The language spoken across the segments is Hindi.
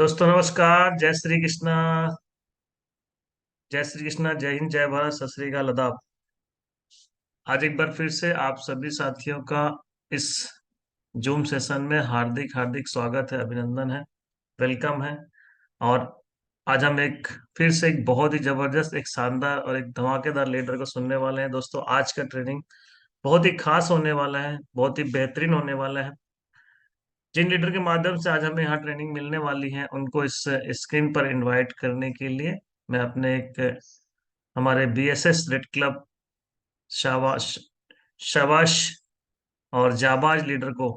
दोस्तों नमस्कार। जय श्री कृष्णा। जय श्री कृष्णा, जय हिंद, जय भारत, सत श्री अकाल, आदाब। आज एक बार फिर से आप सभी साथियों का इस जूम सेशन में हार्दिक हार्दिक स्वागत है, अभिनंदन है, वेलकम है। और आज हम फिर से एक बहुत ही जबरदस्त, एक शानदार और एक धमाकेदार लीडर को सुनने वाले हैं। दोस्तों आज का ट्रेनिंग बहुत ही खास होने वाला है, बहुत ही बेहतरीन होने वाला है। जिन लीडर के माध्यम से आज हमें यहाँ ट्रेनिंग मिलने वाली है उनको इस स्क्रीन पर इनवाइट करने के लिए मैं अपने हमारे बीएसएस रेड क्लब शाबाश शाबाश और जाबाज लीडर को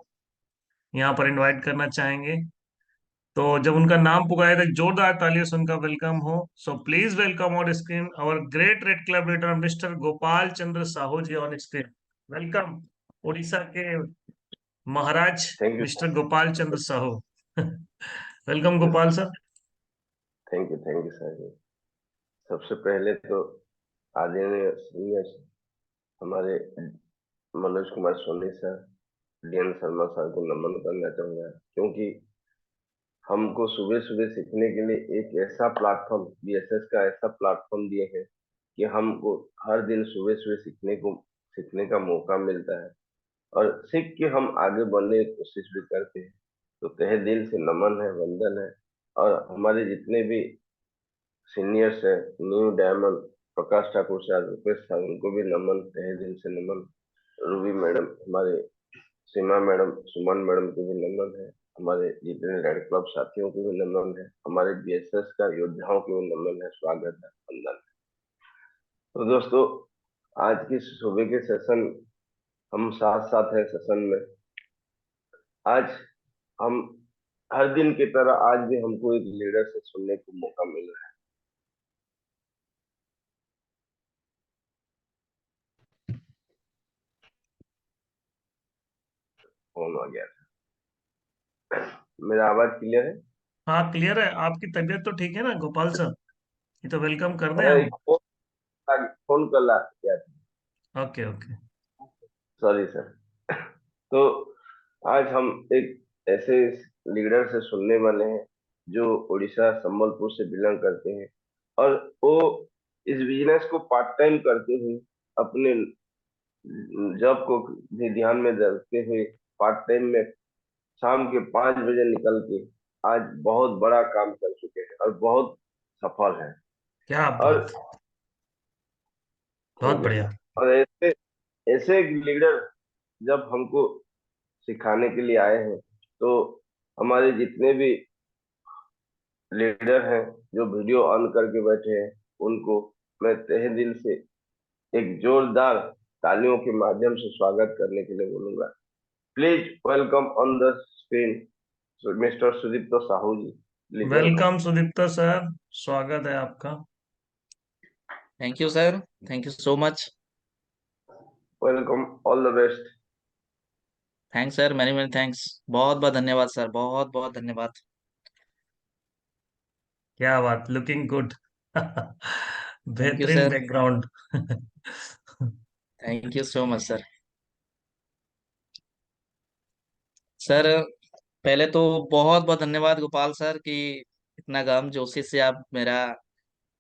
यहाँ पर इनवाइट करना चाहेंगे। तो जब उनका नाम पुकारे तो जोरदार तालियों से उनका वेलकम हो। So please welcome on screen our great red club leader mister Gopal Chandra Sahu ji on screen. Welcome Orissa के महाराज thank you mister Gopal Chandra Sahu. Welcome thank you Gopal sir. Thank you sir ji. सबसे पहले तो आदरणीय सीनियर हमारे Manoj Kumar Soni sir, DN Sharma sir को नमन करना चाहूंगा, क्योंकि हमको सुबह सुबह सीखने के लिए एक ऐसा प्लेटफॉर्म, बीएसएस का ऐसा प्लेटफॉर्म दिए हैं कि हमको हर दिन सुबह सुबह सीखने का मौका मिलता है और सीख के हम आगे बढ़ने की कोशिश भी करते हैं। तो तहे दिल से नमन है, वंदन है। और हमारे जितने भी सीनियर्स है, न्यू डायमंड, प्रकाश ठाकुर सर, रुपेश सर, उनको भी नमन, तहे दिल से नमन। रूबी मैडम, हमारे सीमा मैडम, सुमन मैडम को भी नमन है। हमारे जितने रेड क्लब साथियों को भी नमन है। हमारे बीएसएस का योद्धाओं को भी नमन है, स्वागत है, वंदन है। तो दोस्तों, आज की सुबह के सेशन, हम साथ साथ है सेशन में। आज हम हर दिन की तरह आज भी हमको एक लीडर से सुनने को मौका मिल रहा है। फोन आ गया था। मेरा आवाज क्लियर है? हाँ क्लियर है। आपकी तबीयत तो ठीक है ना गोपाल सर? ये तो वेलकम कर दें अरे, हम। फोन कर गया था। Okay okay. Sorry sir. तो आज हम एक ऐसे लीडर से सुनने वाले हैं जो उड़ीसा संबलपुर से बिलोंग करते हैं, और वो इस बिजनेस को पार्ट टाइम करते हुए, अपने जॉब को भी ध्यान में रखते हुए, पार्ट टाइम में शाम के 5 बजे निकल के आज बहुत बड़ा काम कर चुके हैं और बहुत सफल है। क्या और बात। बहुत ठीक है। बढ़िया। और ऐसे ऐसे एक लीडर जब हमको सिखाने के लिए आए हैं, तो हमारे जितने भी लीडर हैं जो वीडियो ऑन करके बैठे हैं, उनको मैं तहे दिल से एक जोरदार तालियों के माध्यम से स्वागत करने के लिए बोलूंगा। Please welcome on the screen mister Sudipt Sahu ji. Please welcome. Welcome Sudipta sir, स्वागत है आपका। Thank you sir. Thank you so much. Welcome, all the best. Thanks sir, many many thanks. बहुत बहुत धन्यवाद सर, बहुत बहुत धन्यवाद। क्या बात, लुकिंग गुड। थैंक यू बेहतरीन sir. Background. Thank you so much sir. Sir, पहले तो बहुत बहुत धन्यवाद गोपाल सर कि इतना गम जोशी से आप मेरा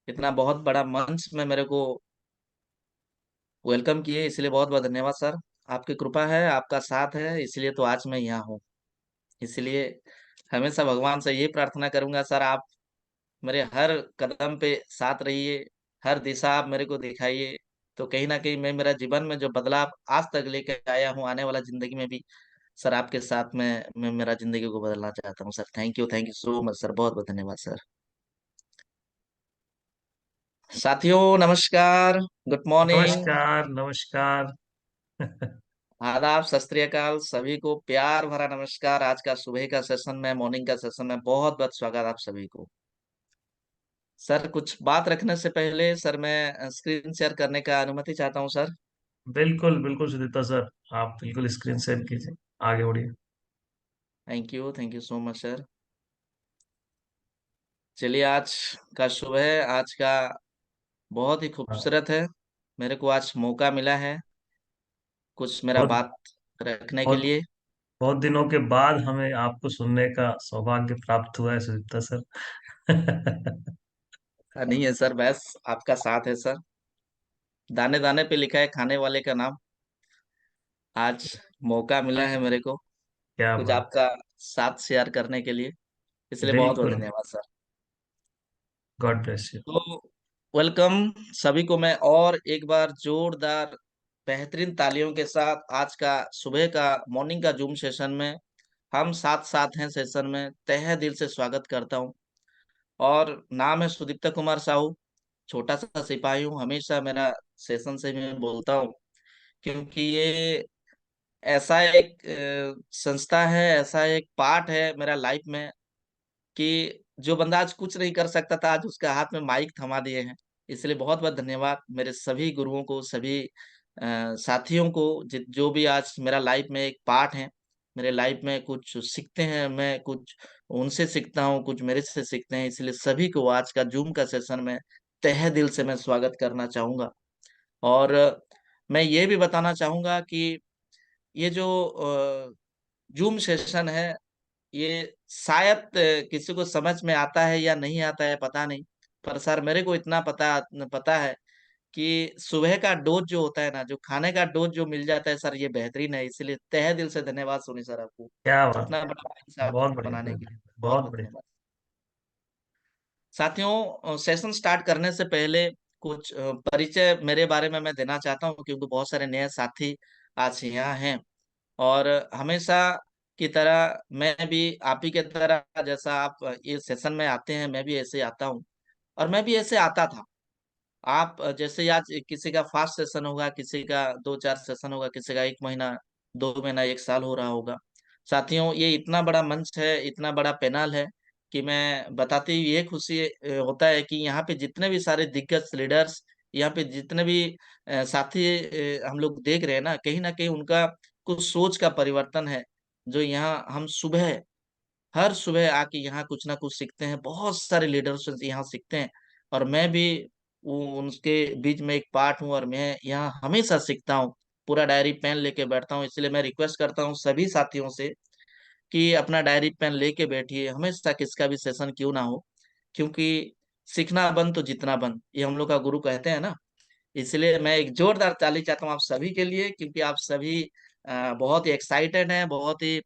इतना बहुत बड़ा मंच में मेरे को वेलकम किए, इसलिए बहुत बहुत धन्यवाद सर। आपकी कृपा है, आपका साथ है, इसलिए तो आज मैं यहाँ हूँ। इसलिए हमेशा भगवान से ये प्रार्थना करूंगा सर, आप मेरे हर कदम पे साथ रहिए, हर दिशा आप मेरे को दिखाइए। तो कहीं ना कहीं मैं मेरा जीवन में जो बदलाव आज तक लेके आया हूँ, आने वाला जिंदगी में भी सर आपके साथ में मैं मेरा जिंदगी को बदलना चाहता हूँ sir. Thank you so much sir, बहुत बहुत धन्यवाद सर। साथियों नमस्कार, गुड मॉर्निंग, नमस्कार नमस्कार। आदाब, सत श्री अकाल, सभी को प्यार भरा नमस्कार। आज का सुबह का सेशन में, मॉर्निंग का सेशन में बहुत बहुत स्वागत आप सभी को। सर कुछ बात रखने से पहले सर मैं स्क्रीन शेयर करने का अनुमति चाहता हूँ सर। बिल्कुल बिल्कुल सुदीप्ता सर, आप बिल्कुल स्क्रीन शेयर कीजिए, आगे बढ़िए। Thank you so much sir. चलिए, आज का सुबह आज का बहुत ही हाँ, खूबसूरत है। मेरे को आज मौका मिला है कुछ मेरा बहुत बात रखने के बहुत लिए। बहुत दिनों के बाद हमें आपको सुनने का सौभाग्य प्राप्त हुआ है सुदीप्ता सर। नहीं है सर, बस आपका साथ है सर। दाने दाने पे लिखा है खाने वाले का नाम। आज मौका मिला है मेरे को क्या कुछ बात। आपका साथ शेयर करने के लिए, इसलिए बहुत बहुत बिल्कुल। धन्यवाद सर। God bless you. तो वेलकम सभी को मैं और एक बार जोरदार बेहतरीन तालियों के साथ आज का सुबह का मॉर्निंग का जूम सेशन में हम साथ साथ हैं सेशन में तहे दिल से स्वागत करता हूं। और नाम है सुदीप्ता कुमार साहू। छोटा सा सिपाही हूँ, हमेशा मेरा सेशन से मैं बोलता हूँ, क्योंकि ये ऐसा एक संस्था है, ऐसा एक पार्ट है मेरा लाइफ में कि जो बंदा आज कुछ नहीं कर सकता था, आज उसका हाथ में माइक थमा दिए हैं। इसलिए बहुत बहुत धन्यवाद मेरे सभी गुरुओं को, सभी साथियों को, जो भी आज मेरा लाइफ में एक पार्ट है। मेरे लाइफ में कुछ सीखते हैं, मैं कुछ उनसे सीखता हूँ, कुछ मेरे से सीखते हैं। इसलिए सभी को आज का जूम का सेशन में तहे दिल से मैं स्वागत करना चाहूंगा। और मैं ये भी बताना चाहूंगा कि ये जो जूम सेशन है, ये शायद किसी को समझ में आता है या नहीं आता है पता नहीं, पर सर मेरे को इतना पता पता है कि सुबह का डोज जो होता है ना, जो खाने का डोज जो मिल जाता है सर, ये बेहतरीन है। इसलिए तहे दिल से धन्यवाद सोनी सर आपको, क्या बात। इतना बड़ा हिसाब बहुत बढ़िया बनाने बहुत के लिए बढ़िया बहुत बहुत बहुत बढ़िया। धन्यवाद। साथियों, सेशन स्टार्ट करने से पहले कुछ परिचय मेरे बारे में मैं देना चाहता हूँ, क्योंकि बहुत सारे नए साथी आज यहाँ हैं। और हमेशा की तरह मैं भी आप ही के तरह, जैसा आप ये सेशन में आते हैं, मैं भी ऐसे आता हूँ और मैं भी ऐसे आता था। आप जैसे आज किसी का फास्ट सेशन होगा, किसी का 2-4 सेशन होगा, किसी का 1 महीना, 2 महीना, 1 साल हो रहा होगा। साथियों, ये इतना बड़ा मंच है, इतना बड़ा पैनल है कि मैं बताते ही ये खुशी होता है कि यहाँ पे जितने भी सारे दिग्गज लीडर्स, यहाँ पे जितने भी साथी हम लोग देख रहे हैं ना कहीं उनका कुछ सोच का परिवर्तन है। जो यहाँ हम सुबह, हर सुबह आके यहाँ कुछ ना कुछ सीखते हैं, बहुत सारे लीडर्स से यहाँ सीखते हैं। और मैं भी उनके बीच में एक पार्ट हूँ और मैं यहाँ हमेशा सीखता हूँ। पूरा डायरी पेन लेके बैठता हूँ। इसलिए मैं रिक्वेस्ट करता हूँ सभी साथियों से कि अपना डायरी पेन लेके बैठिए, हमेशा किसका भी सेशन क्यों ना हो, क्योंकि सीखना बंद तो जितना बंद, ये हम लोग का गुरु कहते हैं ना। इसलिए मैं एक जोरदार ताली चाहता हूँ आप सभी के लिए, क्योंकि आप सभी बहुत ही एक्साइटेड हैं, बहुत ही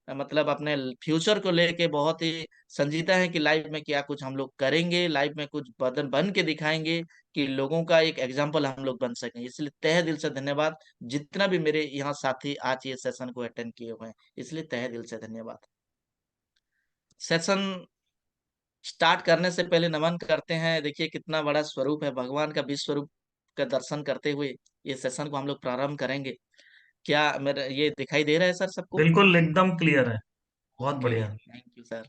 मतलब अपने फ्यूचर को लेके बहुत ही संजीदा है कि लाइफ में क्या कुछ हम लोग करेंगे, लाइफ में कुछ बदल बन के दिखाएंगे, कि लोगों का एक एग्जाम्पल हम लोग बन सकें। इसलिए तहे दिल से धन्यवाद जितना भी मेरे यहाँ साथी आज ये सेशन को अटेंड किए हुए हैं, इसलिए तहे दिल से धन्यवाद। सेशन स्टार्ट करने से पहले नमन करते हैं। देखिए कितना बड़ा स्वरूप है, भगवान का विश्व स्वरूप का दर्शन करते हुए ये सेशन को हम लोग प्रारंभ करेंगे। क्या मेरा ये दिखाई दे रहा है सर सबको? बिल्कुल एकदम क्लियर है। बहुत ओके, बढ़िया। Thank you sir.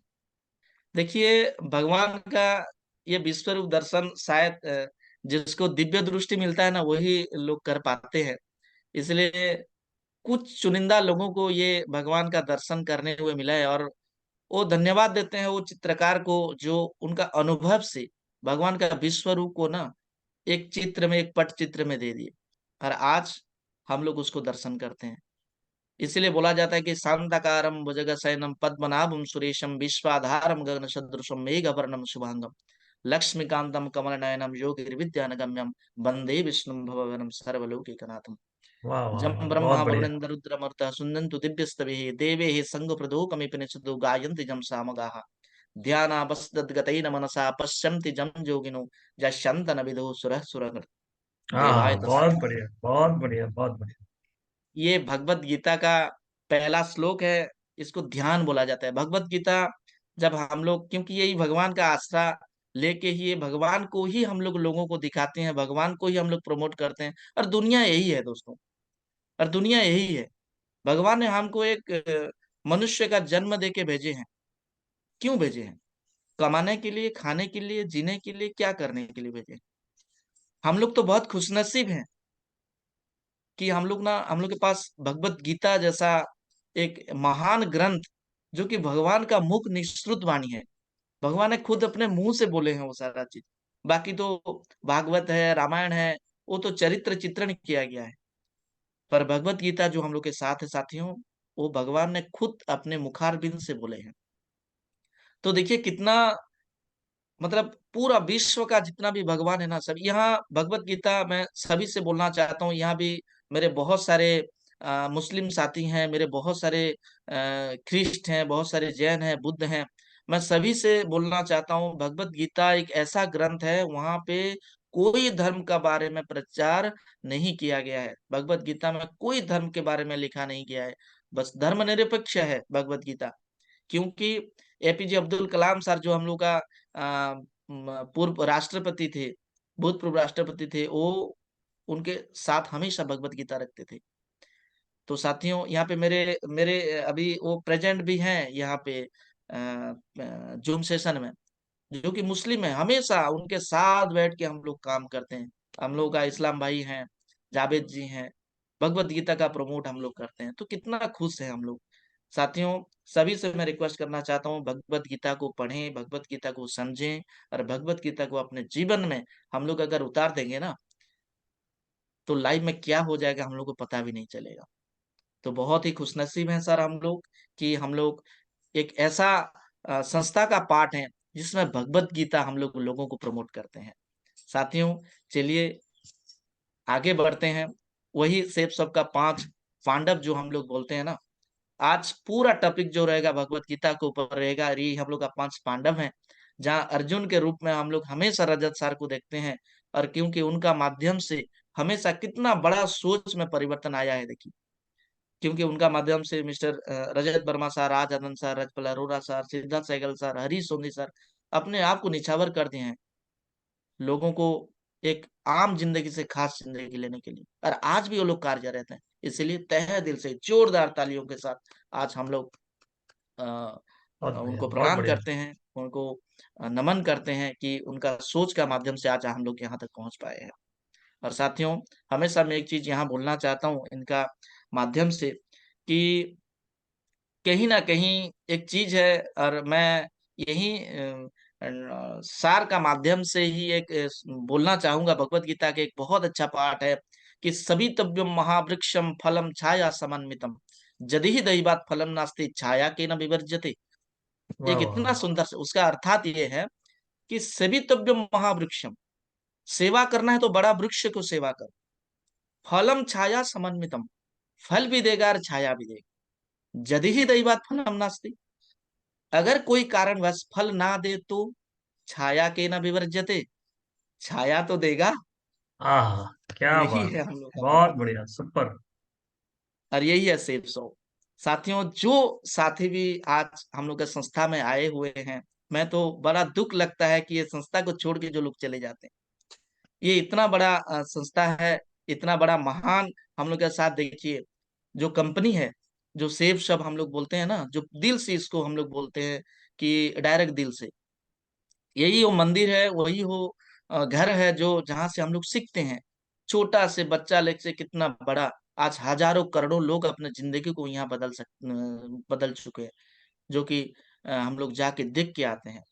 देखिए भगवान का ये विश्व रूप दर्शन शायद जिसको दिव्य दृष्टि मिलता है ना, वही लोग कर पाते हैं। इसलिए कुछ चुनिंदा लोगों को ये भगवान का दर्शन करने हुए मिला है, और वो धन्यवाद देते हैं वो चित्रकार को, जो उनका अनुभव से भगवान का विश्व रूप को ना एक चित्र में, एक पट चित्र में दे दिए, और आज हम लोग उसको दर्शन करते हैं। इसलिए बोला जाता है कि शांताकारं भुजगशयनं पद्मनाभं सुरेशं विश्वाधारं गगन सदृशं मेघवर्णं शुभांगं लक्ष्मीकांतं कमलनयनं योगिर्विद्यानगम्यं वंदे विष्णुं भवघनं सर्वलोकैकनाथम्। वाह वाह जं वाह बहुत ब्रह्मा बढ़िया। वरुणेन्द्ररुद्रमरुतः सुनन्तु दिव्यस्तवैः देवैः संगप्रदोषमिति निषदो गायन्ति जं सामगाः ध्यानावस्तद्गतैः मनसा पश्यन्ति जं योगिनो यस्यन्तन विदुः सुरः सुरनृ। देवाय हाँ बहुत तस्मै। बढ़िया बहुत बढ़िया बहुत बढ़िया। ये भगवत गीता का पहला श्लोक है, इसको ध्यान बोला जाता है। भगवत गीता जब हम लोग, क्योंकि यही भगवान का आसरा लेके ही, ये भगवान को ही हम लोग लोगों को दिखाते हैं, भगवान को ही हम लोग प्रमोट करते हैं। और दुनिया यही है दोस्तों, और दुनिया यही है। भगवान ने हमको एक मनुष्य का जन्म दे के भेजे हैं। क्यों भेजे हैं? कमाने के लिए, खाने के लिए, जीने के लिए, क्या करने के लिए भेजे हैं? हम लोग तो बहुत खुशनसीब हैं कि हम लोग के पास भगवत गीता जैसा एक महान ग्रंथ, जो कि भगवान का मुख निःसृत वाणी है। भगवान ने खुद अपने मुंह से बोले हैं वो सारा चीज। बाकी तो भागवत है, रामायण है, वो तो चरित्र चित्रण किया गया है। पर भगवत गीता जो हम लोग के साथ है साथियों, वो भगवान ने खुद अपने मुखारबिंद से बोले हैं। तो देखिए कितना, मतलब पूरा विश्व का जितना भी भगवान है ना, सब यहाँ भगवत गीता मैं सभी से बोलना चाहता हूँ। यहाँ भी मेरे बहुत सारे मुस्लिम साथी हैं, मेरे बहुत सारे ख्रिस्ट हैं, बहुत सारे जैन हैं, बुद्ध हैं। मैं सभी से बोलना चाहता हूँ, भगवत गीता एक ऐसा ग्रंथ है, वहां पे कोई धर्म का बारे में प्रचार नहीं किया गया है। भगवत गीता में कोई धर्म के बारे में लिखा नहीं गया है, बस धर्मनिरपेक्ष है भगवत गीता। क्योंकि एपीजे अब्दुल कलाम सर जो हम लोग का पूर्व राष्ट्रपति थे, भूतपूर्व राष्ट्रपति थे, वो उनके साथ हमेशा भगवत गीता रखते थे। तो साथियों, यहाँ पे मेरे मेरे अभी वो प्रेजेंट भी हैं यहाँ पे जूम सेशन में, जो कि मुस्लिम है। हमेशा उनके साथ बैठ के हम लोग काम करते हैं। हम लोग का इस्लाम भाई हैं, जावेद जी हैं, भगवत गीता का प्रमोट हम लोग करते हैं। तो कितना खुश है हम लोग। साथियों, सभी से मैं रिक्वेस्ट करना चाहता हूँ, भगवत गीता को पढ़ें, भगवत गीता को समझें, और भगवत गीता को अपने जीवन में हम लोग अगर उतार देंगे ना, तो लाइफ में क्या हो जाएगा हम लोग को पता भी नहीं चलेगा। तो बहुत ही खुशनसीब हैं सर हम लोग, कि हम लोग एक ऐसा संस्था का पार्ट है जिसमें भगवत गीता हम लोग लोगों को प्रमोट करते हैं। साथियों, चलिए आगे बढ़ते हैं। वही सेब सबका 5 पांडव जो हम लोग बोलते हैं ना, आज पूरा टॉपिक जो रहेगा भगवत गीता के ऊपर रहेगा। और ये हम लोग का 5 पांडव हैं, जहाँ अर्जुन के रूप में हम लोग हमेशा रजत सर को देखते हैं। और क्योंकि उनका माध्यम से हमेशा कितना बड़ा सोच में परिवर्तन आया है, देखिए। क्योंकि उनका माध्यम से mister Rajat Verma sir, Raj Anand sir, Rajpal Arora sir, Siddharth Sehgal sir, Harish Soni sir अपने आप को निछावर कर दिए हैं, लोगों को एक आम जिंदगी से खास जिंदगी लेने के लिए। और आज भी वो लोग कार्यरत हैं। इसलिए तहे दिल से जोरदार तालियों के साथ आज हम लोग अ, बहुत बढ़िया, उनको बहुत प्रणाम बढ़िया। करते हैं, उनको नमन करते हैं कि उनका सोच का माध्यम से आज हम लोग यहाँ तक पहुंच पाए हैं। और साथियों, हमेशा मैं एक चीज यहाँ बोलना चाहता हूँ इनका माध्यम से, कि कहीं ना कहीं एक चीज है, और मैं यही सार का माध्यम से ही एक बोलना चाहूंगा। भगवत गीता के एक बहुत अच्छा पाठ है कि सभी तव्यम महावृक्षम फलम छाया समन्वितम, यदि ही दैवात फलम नास्ति छाया के न विवर्जते। वाह एक वाह इतना वाह। सुंदर से उसका अर्थात ये है कि सभी तव्यम महावृक्षम, सेवा करना है तो बड़ा वृक्ष को सेवा कर। फलम छाया समन्वितम, फल भी देगा और छाया भी देगा। यदि ही दैवात फलम नास्ति, अगर कोई कारणवश फल ना दे तो छाया के न विवर्जते, छाया तो देगा। आह, क्या यही बात है है। हम लोग का बहुत भगवत बढ़िया, सुपर। और यही है सेफ सो। साथियों, जो साथी भी आज हम लोग के संस्था में आए हुए हैं, मैं तो बड़ा दुख लगता है कि ये संस्था को छोड़ के जो लोग चले जाते हैं। ये इतना बड़ा संस्था है, इतना बड़ा महान। हम लोग के साथ देखिए, जो कंपनी है, जो सेफ शब हम लोग बोलते हैं ना, जो दिल से इसको हम लोग बोलते हैं कि डायरेक्ट दिल से, यही वो मंदिर है, वही वो घर है जो जहाँ से हम लोग सीखते हैं। छोटा से बच्चा लेके से कितना बड़ा, आज हजारों करोड़ों लोग अपने जिंदगी को यहाँ बदल चुके हैं, जो कि हम लोग जाके देख के आते हैं।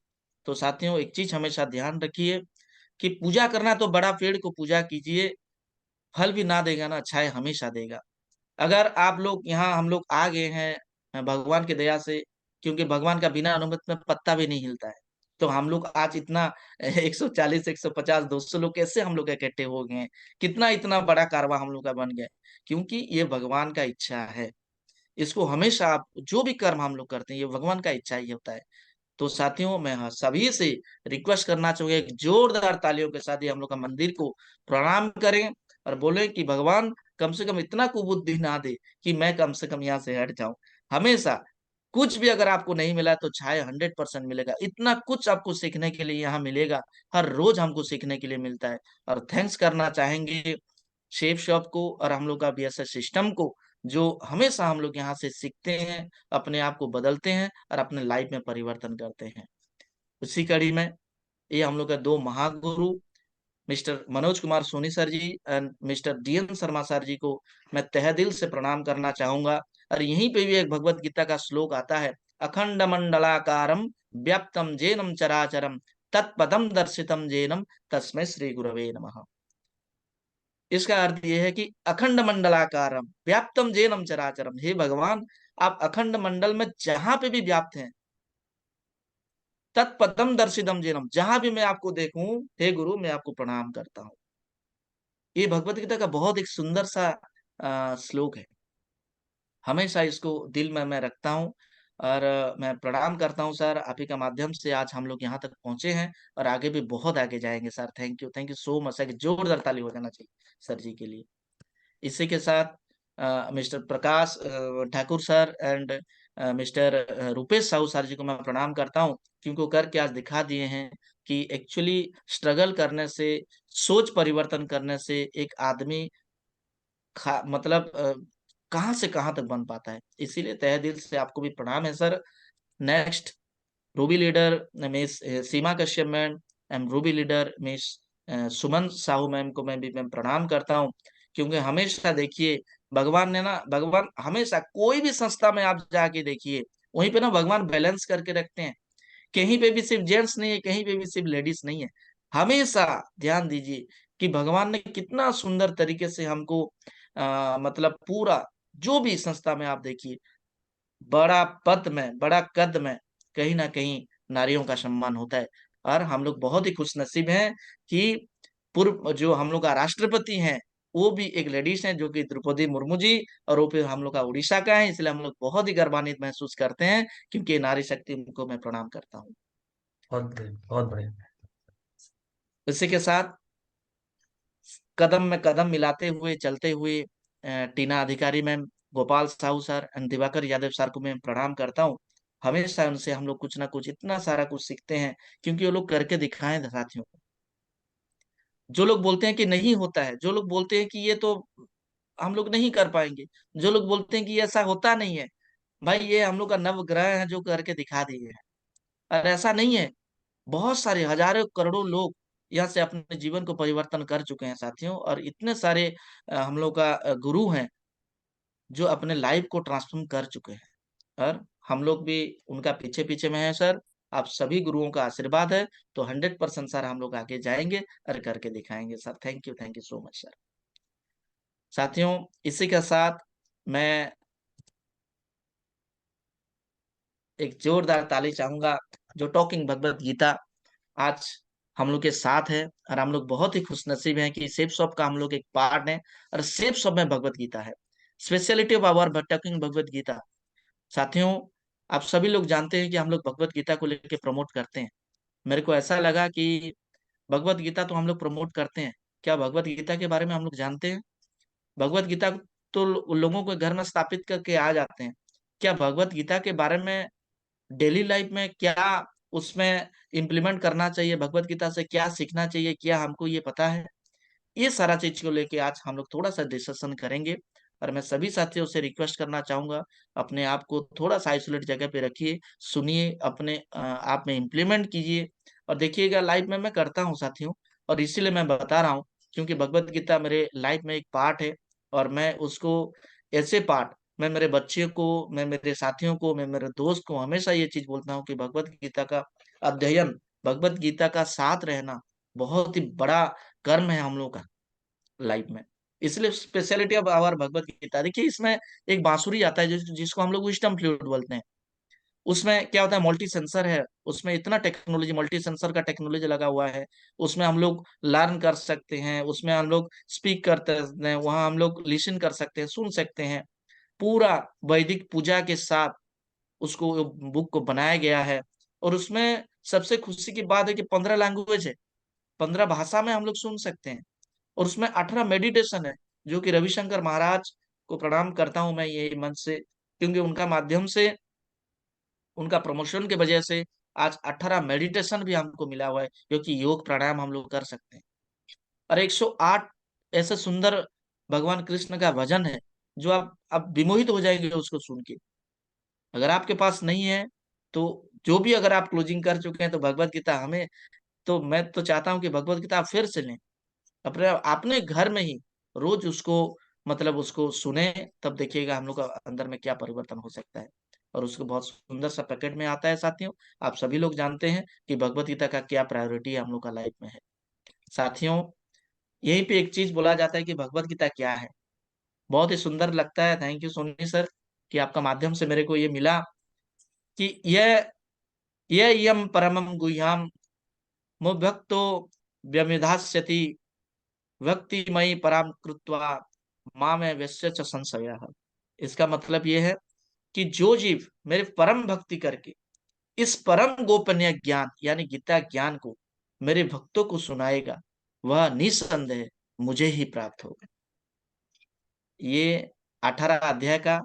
तो साथियों, एक चीज हमेशा ध्यान रखिए कि पूजा करना तो बड़ा पेड़ को पूजा कीजिए, फल भी ना देगा ना, छाया हमेशा देगा। अगर आप लोग यहाँ हम लोग आ गए हैं भगवान की दया से, क्योंकि भगवान का बिना अनुमति में पत्ता भी नहीं हिलता है। तो हम लोग आज इतना 140 150 200 लोग कैसे हम लोग इकट्ठे हो गए हैं, कितना इतना बड़ा कारवा हम लोग का बन गया है। क्योंकि ये भगवान का इच्छा है। इसको हमेशा आप जो भी कर्म हम लोग करते हैं, ये भगवान का इच्छा ही होता है। तो साथियों, मैं सभी से रिक्वेस्ट करना चाहूंगा, एक जोरदार तालियों के साथ ही हम लोग का मंदिर को प्रणाम करें, और बोले कि भगवान कम से कम इतना कुबुद्धि ना दे कि मैं कम से कम यहाँ से हट जाऊं। हमेशा कुछ भी अगर आपको नहीं मिला तो छाया 100% मिलेगा। इतना कुछ आपको सीखने के लिए यहाँ मिलेगा, हर रोज हमको सीखने के लिए मिलता है। और थैंक्स करना चाहेंगे शेफ शॉप को और हम लोग का बीएसएस सिस्टम को, जो हमेशा हम लोग यहाँ से सीखते हैं, अपने आप को बदलते हैं और अपने लाइफ में परिवर्तन करते हैं। उसी कड़ी में ये हम लोग का 2 महागुरु mister Manoj Kumar Soni sir ji and mister DN Sharma sir ji को मैं तहे दिल से प्रणाम करना चाहूंगा। और यहीं पे भी एक भगवत गीता का श्लोक आता है, अखंड मंडलाकारम व्याप्तम जेनम चराचरम तत्पदम दर्शितम जेनम तस्मै श्री गुरवे नमः। इसका अर्थ यह है कि अखंड मंडलाकारम व्याप्तम जेनम चराचरम, हे भगवान, आप अखंड मंडल में जहां पे भी व्याप्त हैं, तत्पदम दर्शिदम जेनम, जहां भी मैं आपको देखूं, हे गुरु मैं आपको प्रणाम करता हूँ। ये भगवत गीता का बहुत एक सुंदर सा श्लोक है। हमेशा इसको दिल में मैं रखता हूँ और मैं प्रणाम करता हूँ सर। आप ही का माध्यम से आज हम लोग यहाँ तक पहुंचे हैं और आगे भी बहुत आगे जाएंगे sir. Thank you so much sir. जोरदार ताली हो जाना चाहिए सर जी के लिए। इसी के साथ mister Prakash Thakur sir and mister Rupesh Sahu sir ji को मैं प्रणाम करता हूँ, क्योंकि वो करके आज दिखा दिए हैं कि एक्चुअली स्ट्रगल करने से, सोच परिवर्तन करने से एक आदमी मतलब कहाँ से कहाँ तक बन पाता है। इसीलिए तहे दिल से आपको भी प्रणाम है sir. Next Ruby leader miss Seema Kashyap ma'am and Ruby leader miss Suman Sahu ma'am को मैं प्रणाम करता हूँ, क्योंकि हमेशा देखिए भगवान ने ना, भगवान हमेशा कोई भी संस्था में आप जाके देखिए, वहीं पे ना भगवान बैलेंस करके रखते हैं। कहीं पे भी सिर्फ जेंट्स नहीं है, कहीं पे भी सिर्फ लेडीज नहीं है। हमेशा ध्यान दीजिए कि भगवान ने कितना सुंदर तरीके से हमको मतलब पूरा, जो भी संस्था में आप देखिए, बड़ा पद में, बड़ा कद में कहीं ना कहीं नारियों का सम्मान होता है। और हम लोग बहुत ही खुश नसीब हैं कि पूर्व जो हम लोग का राष्ट्रपति हैं, वो भी एक लेडीज हैं, जो कि द्रौपदी मुर्मू जी, और वो फिर हम लोग का उड़ीसा का है। इसलिए हम लोग बहुत ही गर्वान्वित महसूस करते हैं, क्योंकि नारी शक्ति को मैं प्रणाम करता हूँ। बहुत बढ़िया, बहुत बढ़िया। इसी के साथ कदम में कदम मिलाते हुए चलते हुए टीना अधिकारी ma'am, Gopal Sahu sir and Diwakar Yadav sir को मैं प्रणाम करता हूँ। हमेशा उनसे हम लोग कुछ ना कुछ इतना सारा कुछ सीखते हैं, क्योंकि वो लोग करके दिखाएं साथियों। जो लोग बोलते हैं कि नहीं होता है, जो लोग बोलते हैं कि ये तो हम लोग नहीं कर पाएंगे, जो लोग बोलते हैं कि ये ऐसा होता नहीं है, भाई ये हम लोग का नवग्रह है जो करके दिखा दिए हैं। और ऐसा नहीं है, बहुत सारे हजारों करोड़ों लोग यहाँ से अपने जीवन को परिवर्तन कर चुके हैं साथियों। और इतने सारे हम लोग का गुरु हैं जो अपने लाइफ को ट्रांसफॉर्म कर चुके हैं, और हम लोग भी उनका पीछे पीछे में है सर। आप सभी गुरुओं का आशीर्वाद है तो 100% सर हम लोग आगे जाएंगे और करके दिखाएंगे sir. Thank you so much sir. साथियों, इसी के साथ मैं एक जोरदार ताली चाहूंगा, जो टॉकिंग भगवत गीता आज हम लोग के साथ है, और हम लोग बहुत ही खुशनसीब हैं कि सेफ शॉप का हम लोग एक पार्ट है, और सेफ शॉप में भगवत गीता है। Speciality of our talking Bhagavad Gita. साथियों, आप सभी लोग जानते हैं कि हम लोग भगवत गीता को लेकर प्रमोट करते हैं। मेरे को ऐसा लगा कि भगवत गीता तो हम लोग प्रमोट करते हैं, क्या भगवत गीता के बारे में हम लोग जानते हैं? भगवत गीता तो लोगों को घर में स्थापित करके आ जाते हैं। क्या भगवत गीता के बारे में डेली लाइफ में क्या उसमें इम्प्लीमेंट करना चाहिए, भगवत गीता से क्या सीखना चाहिए, क्या हमको ये पता है? ये सारा चीज को लेके आज हम लोग थोड़ा सा डिस्कशन करेंगे। और मैं सभी साथियों से रिक्वेस्ट करना चाहूंगा, अपने आप को थोड़ा सा आइसोलेट जगह पे रखिए, सुनिए, अपने आप में इम्प्लीमेंट कीजिए, और देखिएगा लाइफ में मैं करता हूँ साथियों। और इसीलिए मैं बता रहा हूँ, क्योंकि भगवत गीता मेरे लाइफ में एक पार्ट है, और मैं उसको ऐसे पार्ट, मैं मेरे बच्चे को, मैं मेरे साथियों को, मैं मेरे दोस्त को हमेशा ये चीज बोलता हूँ कि भगवत गीता का अध्ययन, भगवत गीता का साथ रहना बहुत ही बड़ा कर्म है हम लोग का लाइफ में। इसलिए speciality of our Bhagavad Gita, देखिए इसमें एक बांसुरी आता है जिसको हम लोग विजडम फ्लूइड बोलते हैं। उसमें क्या होता है, मल्टी सेंसर है, उसमें इतना टेक्नोलॉजी, मल्टी सेंसर का टेक्नोलॉजी लगा हुआ है। उसमें हम लोग लर्न कर सकते हैं, उसमें हम लोग स्पीक करते हैं, वहां हम लोग लिसन कर सकते हैं, सुन सकते हैं। पूरा वैदिक पूजा के साथ उसको, बुक को बनाया गया है। और उसमें सबसे खुशी की बात है कि 15 लैंग्वेज है, 15 भाषा में हम लोग सुन सकते हैं। और उसमें 18 मेडिटेशन है, जो कि रविशंकर महाराज को प्रणाम करता हूं मैं ये मन से, क्योंकि उनका माध्यम से, उनका प्रमोशन के वजह से आज 18 मेडिटेशन भी हमको मिला हुआ है, क्योंकि योग प्राणायाम हम लोग कर सकते हैं। और 108 ऐसे सुंदर भगवान कृष्ण का भजन है, जो आप विमोहित हो जाएंगे उसको सुन के। अगर आपके पास नहीं है तो, जो भी अगर आप क्लोजिंग कर चुके हैं, तो भगवत गीता हमें, तो मैं तो चाहता हूँ कि भगवत गीता आप फिर से लें, अपने अपने घर में ही रोज उसको, मतलब उसको सुने, तब देखिएगा हम लोग का अंदर में क्या परिवर्तन हो सकता है। और उसको बहुत सुंदर सा पैकेट में आता है साथियों। आप सभी लोग जानते हैं कि भगवत गीता का क्या प्रायोरिटी हम लोग का लाइफ में है साथियों। यहीं पे एक चीज बोला जाता है कि भगवत गीता क्या है, बहुत ही सुंदर लगता है। Thank you Soni sir. कि आपका माध्यम से मेरे को ये मिला कि यह यम परमम गुह्याम मुभक्तो व्यमिधास्यति भक्तिमयी पराम कृत्वा माँ में वैश्य च संशयः। इसका मतलब यह है कि जो जीव मेरे परम भक्ति करके इस परम गोपनीय ज्ञान यानी गीता ज्ञान को मेरे भक्तों को सुनाएगा, वह निसंदेह मुझे ही प्राप्त होगा। ये 18 अध्याय का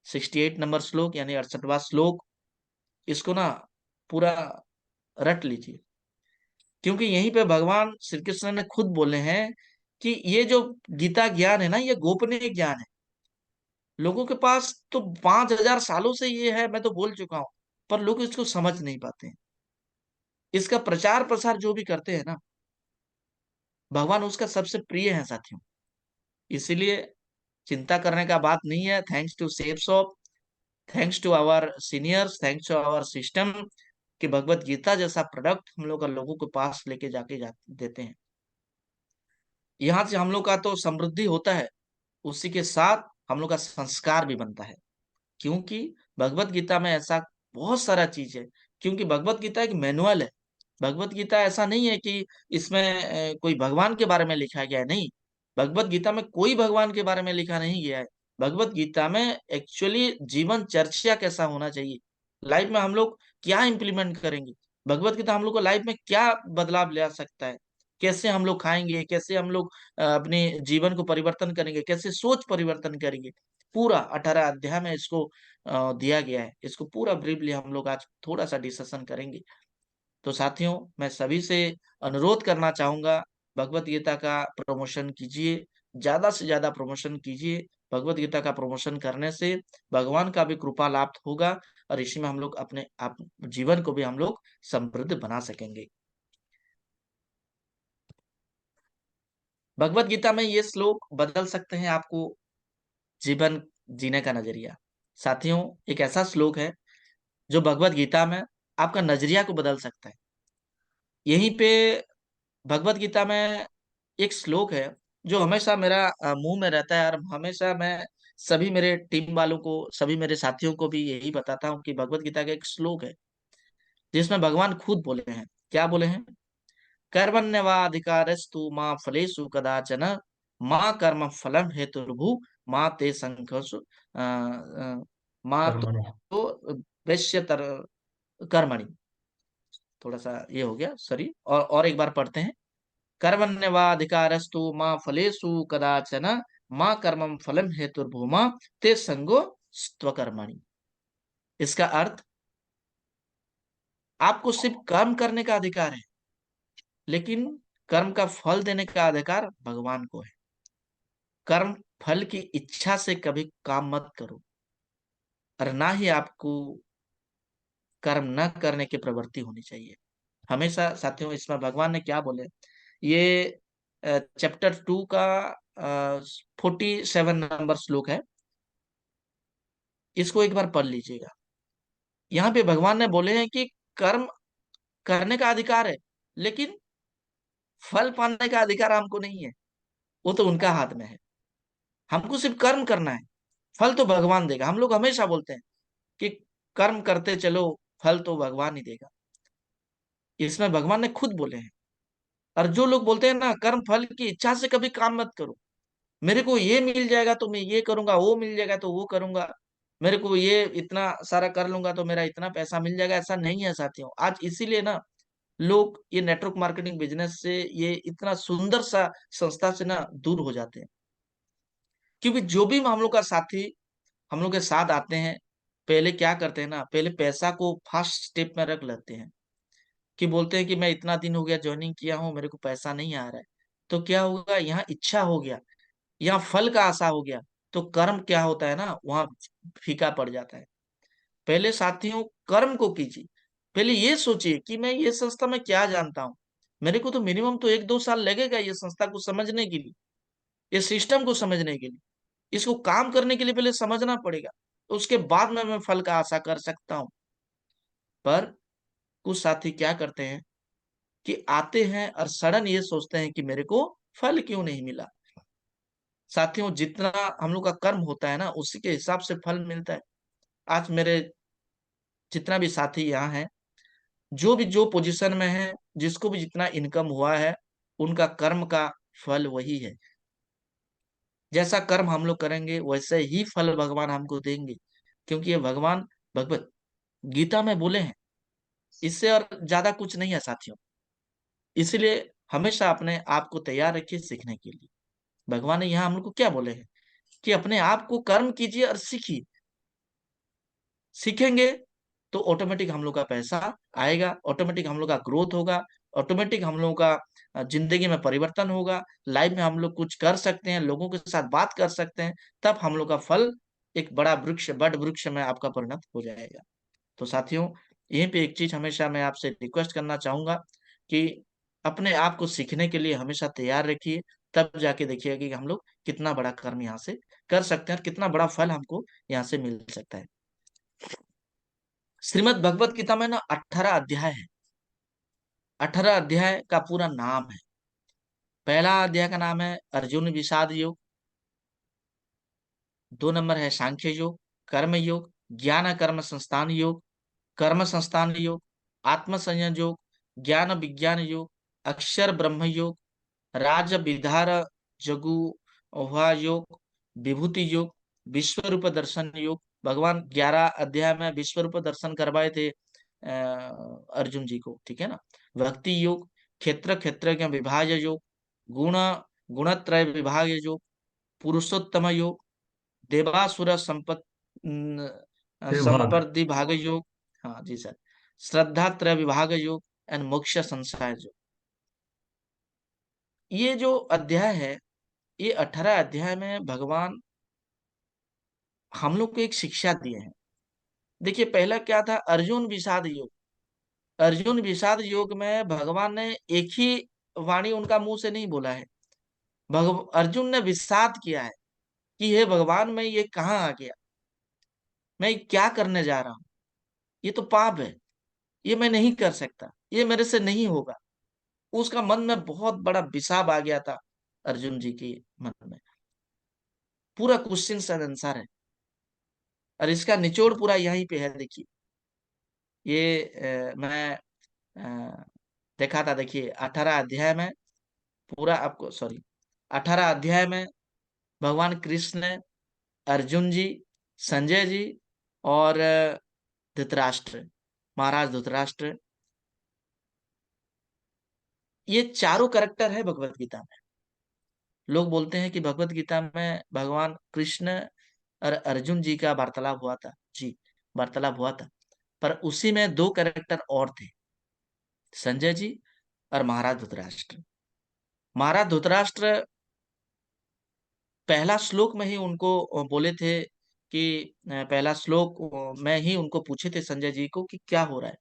68 नंबर श्लोक यानी 68वां श्लोक, इसको ना पूरा रट लीजिए, क्योंकि यहीं पे भगवान श्री कृष्ण ने खुद बोले हैं कि ये जो गीता ज्ञान है ना, ये गोपनीय ज्ञान है। लोगों के पास तो 5000 सालों से ये है, मैं तो बोल चुका हूं, पर लोग इसको समझ नहीं पाते हैं। इसका प्रचार प्रसार जो भी करते हैं ना, भगवान उसका सबसे प्रिय है साथियों। इसीलिए चिंता करने का बात नहीं है। Thanks to Safe Shop, thanks to our seniors, thanks to our system कि भगवत गीता जैसा प्रोडक्ट हम लोग का लोगों के पास लेके देते हैं। यहाँ से हम लोग का तो समृद्धि होता है, उसी के साथ हम लोग का संस्कार भी बनता है। क्योंकि भगवत गीता में ऐसा बहुत सारा चीज है, क्योंकि भगवत गीता एक मैनुअल है। भगवत गीता ऐसा नहीं है कि इसमें कोई भगवान के बारे में लिखा गया है, नहीं। भगवत गीता में कोई भगवान के बारे में लिखा नहीं गया है। भगवत गीता में एक्चुअली जीवन चर्चा कैसा होना चाहिए, लाइफ में हम लोग क्या इम्प्लीमेंट करेंगे, भगवत गीता हम लोग को लाइफ में क्या बदलाव ले आ सकता है, कैसे हम लोग खाएंगे, कैसे हम लोग अपने जीवन को परिवर्तन करेंगे, कैसे सोच परिवर्तन करेंगे, पूरा 18 अध्याय में इसको दिया गया है। इसको पूरा ब्रीफली हम लोग आज थोड़ा सा डिस्कशन करेंगे। तो साथियों, मैं सभी से अनुरोध करना चाहूंगा, भगवत गीता का प्रमोशन कीजिए, ज्यादा से ज्यादा प्रमोशन कीजिए। भगवत गीता का प्रमोशन करने से भगवान का भी कृपा लाभ होगा और इसी में हम लोग अपने आप जीवन को भी हम लोग समृद्ध बना सकेंगे। भगवत गीता में ये श्लोक बदल सकते हैं आपको जीवन जीने का नजरिया। साथियों, एक ऐसा श्लोक है जो भगवत गीता में आपका नजरिया को बदल सकता है। यहीं पे भगवत गीता में एक श्लोक है जो हमेशा मेरा मुंह में रहता है, और हमेशा मैं सभी मेरे टीम वालों को, सभी मेरे साथियों को भी यही बताता हूँ कि भगवत गीता का एक श्लोक है जिसमें भगवान खुद बोले हैं। क्या बोले हैं? कर्मण्यवाधिकारस्तु माँ फलेषु कदाचन माँ कर्म फलम हेतुर्भु माँ ते संघर्ष माँ कर्मणि। तो वैश्यतर कर्मणि। थोड़ा सा ये हो गया, सॉरी, और एक बार पढ़ते हैं। कर्मण्यवाधिकारस्तु माँ फलेषु कदाचन माँ कर्मं फलम हेतुर्भूमा ते संगो स्वकर्मणि। इसका अर्थ, आपको सिर्फ कर्म करने का अधिकार है, लेकिन कर्म का फल देने का अधिकार भगवान को है। कर्म फल की इच्छा से कभी काम मत करो, और ना ही आपको कर्म न करने की प्रवृत्ति होनी चाहिए हमेशा। साथियों, इसमें भगवान ने क्या बोले, ये चैप्टर 2 का 47 नंबर श्लोक है, इसको एक बार पढ़ लीजिएगा। यहाँ पे भगवान ने बोले हैं कि कर्म करने का अधिकार है, लेकिन फल पाने का अधिकार हमको नहीं है, वो तो उनका हाथ में है। हमको सिर्फ कर्म करना है, फल तो भगवान देगा। हम लोग हमेशा बोलते हैं कि कर्म करते चलो, फल तो भगवान ही देगा। इसमें भगवान ने खुद बोले हैं। और जो लोग बोलते हैं ना, कर्म फल की इच्छा से कभी काम मत करो, मेरे को ये मिल जाएगा तो मैं ये करूंगा, वो मिल जाएगा तो वो करूंगा, मेरे को ये इतना सारा कर लूंगा तो मेरा इतना पैसा मिल जाएगा, ऐसा नहीं है साथियों। आज इसीलिए ना लोग ये नेटवर्क मार्केटिंग बिजनेस से, ये इतना सुंदर सा संस्था से ना दूर हो जाते हैं। क्योंकि जो भी हम लोग का साथी हम लोग के साथ आते हैं, पहले क्या करते हैं ना, पहले पैसा को फर्स्ट स्टेप में रख लेते हैं, कि बोलते हैं कि मैं इतना दिन हो गया ज्वाइनिंग किया हूं, मेरे को पैसा नहीं आ रहा है। तो क्या होगा, यहाँ इच्छा हो गया, यहाँ फल का आशा हो गया, तो कर्म क्या होता है ना, वहां फीका पड़ जाता है। पहले साथियों, कर्म को कीजिए। पहले ये सोचिए कि मैं ये संस्था में क्या जानता हूँ, मेरे को तो मिनिमम तो 1-2 साल लगेगा ये संस्था को समझने के लिए, ये सिस्टम को समझने के लिए, इसको काम करने के लिए पहले समझना पड़ेगा, तो उसके बाद में मैं फल का आशा कर सकता हूँ। पर कुछ साथी क्या करते हैं कि आते हैं और सडन ये सोचते हैं कि मेरे को फल क्यों नहीं मिला। साथियों जितना हम लोग का कर्म होता है ना, उसी के हिसाब से फल मिलता है। आज मेरे जितना भी साथी यहाँ है, जो भी जो पोजीशन में है, जिसको भी जितना इनकम हुआ है, उनका कर्म का फल वही है। जैसा कर्म हम लोग करेंगे वैसे ही फल भगवान हमको देंगे, क्योंकि ये भगवान भगवत गीता में बोले हैं। इससे और ज्यादा कुछ नहीं है साथियों। इसलिए हमेशा अपने आप को तैयार रखिए सीखने के लिए। भगवान ने यहाँ हम लोग को क्या बोले हैं कि अपने आप को कर्म कीजिए और सीखिए। सीखेंगे तो ऑटोमेटिक हम लोग का पैसा आएगा, ऑटोमेटिक हम लोग का ग्रोथ होगा, ऑटोमेटिक हम लोग का जिंदगी में परिवर्तन होगा। लाइफ में हम लोग कुछ कर सकते हैं, लोगों के साथ बात कर सकते हैं, तब हम लोग का फल एक बड़ा वृक्ष, बड़ वृक्ष में आपका परिणत हो जाएगा। तो साथियों, यहीं पे एक चीज हमेशा मैं आपसे रिक्वेस्ट करना चाहूंगा कि अपने आप को सीखने के लिए हमेशा तैयार रखिए। तब जाके देखिएगा कि हम लोग कितना बड़ा कर्म यहाँ से कर सकते हैं और कितना बड़ा फल हमको यहाँ से मिल सकता है। श्रीमद् भगवत गीता में ना 18 अध्याय है। 18 अध्याय का पूरा नाम है। पहला अध्याय का नाम है अर्जुन विषाद योग। 2 नंबर है सांख्य योग, कर्म योग, ज्ञान कर्म संस्थान योग, कर्म संस्थान योग, आत्म संयम योग, ज्ञान विज्ञान योग, अक्षर ब्रह्म योग, राज विधार जगु योग, विभूति योग, विश्व रूप दर्शन योग। भगवान 11 अध्याय में विश्व रूप दर्शन करवाए थे अर्जुन जी को, ठीक है ना। भक्ति योग, क्षेत्र क्षेत्र विभाग योग, गुण गुणत्रय विभाग योग, पुरुषोत्तम योग, देवासुर विभाग। संपत्ति भाग योग, हाँ जी सर, श्रद्धा त्रय विभाग योग एंड मोक्ष संसार योग। ये जो अध्याय है, ये 18 अध्याय में भगवान हम लोग को एक शिक्षा दिए हैं। देखिए पहला क्या था, अर्जुन विषाद योग। अर्जुन विषाद योग में भगवान ने एक ही वाणी उनका मुंह से नहीं बोला है। अर्जुन ने विषाद किया है कि हे भगवान, मैं ये कहाँ आ गया, मैं क्या करने जा रहा हूँ, ये तो पाप है, ये मैं नहीं कर सकता, ये मेरे से नहीं होगा। उसका मन में बहुत बड़ा विषाद आ गया था अर्जुन जी के मन में। पूरा क्वेश्चन आंसर है और इसका निचोड़ पूरा यहीं पे है। देखिए ये मैं देखा था। देखिए 18 अध्याय में पूरा आपको, सॉरी, 18 अध्याय में भगवान कृष्ण ने अर्जुन जी, संजय जी और धृतराष्ट्र, महाराज धृतराष्ट्र, ये चारों कैरेक्टर है भगवत गीता में। लोग बोलते हैं कि भगवत गीता में भगवान कृष्ण और अर्जुन जी का वार्तालाप हुआ था। जी, वार्तालाप हुआ था, पर उसी में 2 कैरेक्टर और थे, संजय जी और महाराज धृतराष्ट्र। महाराज धृतराष्ट्र पहला श्लोक में ही उनको बोले थे कि पहला श्लोक में ही उनको पूछे थे संजय जी को कि क्या हो रहा है।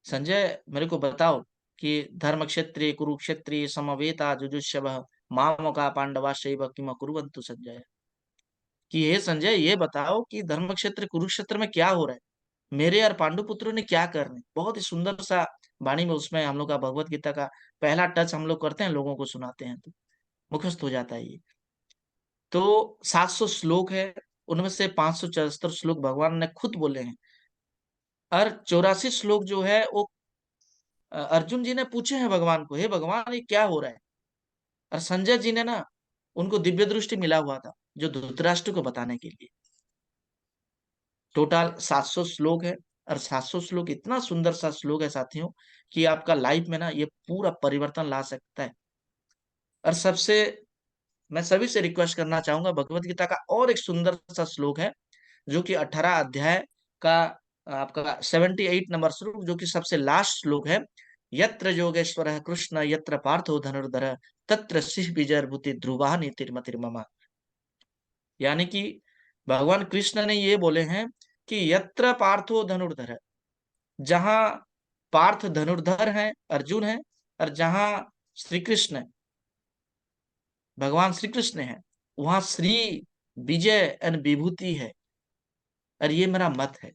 संजय, मेरे को बताओ कि धर्म क्षेत्रीय कुरुक्षेत्रीय समवेता जुजुत्सव मामका पांडवा शैव किम कुर्वन्तु संजय। कि हे संजय, ये बताओ कि धर्म क्षेत्र कुरुक्षेत्र में क्या हो रहा है, मेरे और पांडु पुत्रों ने क्या करने। बहुत ही सुंदर सा वाणी में उसमें हम लोग का भगवत गीता का पहला टच हम लोग करते हैं, लोगों को सुनाते हैं तो मुखस्त हो जाता है ये। तो 700 श्लोक है, उनमें से 574 श्लोक भगवान ने खुद बोले हैं और 84 श्लोक जो है वो अर्जुन जी ने पूछे हैं भगवान को, हे भगवान ये क्या हो रहा है। और संजय जी ने ना, उनको दिव्य दृष्टि मिला हुआ था जो धृतराष्ट्र को बताने के लिए। टोटल 700 श्लोक है और 700 श्लोक इतना सुंदर सा श्लोक है साथियों कि आपका लाइफ में ना ये पूरा परिवर्तन ला सकता है। और सबसे मैं सभी से रिक्वेस्ट करना चाहूंगा, भगवत गीता का और एक सुंदर सा श्लोक है जो कि 18 अध्याय का आपका 78 नंबर श्लोक, जो कि सबसे लास्ट श्लोक है। यत्र योगेश्वर कृष्ण यत्र पार्थो धनुर्धर तत्र शिव विजय भूति ध्रुवा नीतिर्मतिर्मम। यानी कि भगवान कृष्ण ने ये बोले हैं कि यत्र पार्थो धनुर्धर, जहां पार्थ धनुर्धर है, अर्जुन है, और जहां श्री कृष्ण, भगवान श्री कृष्ण है, वहां श्री विजय एंड विभूति है। और ये मेरा मत है,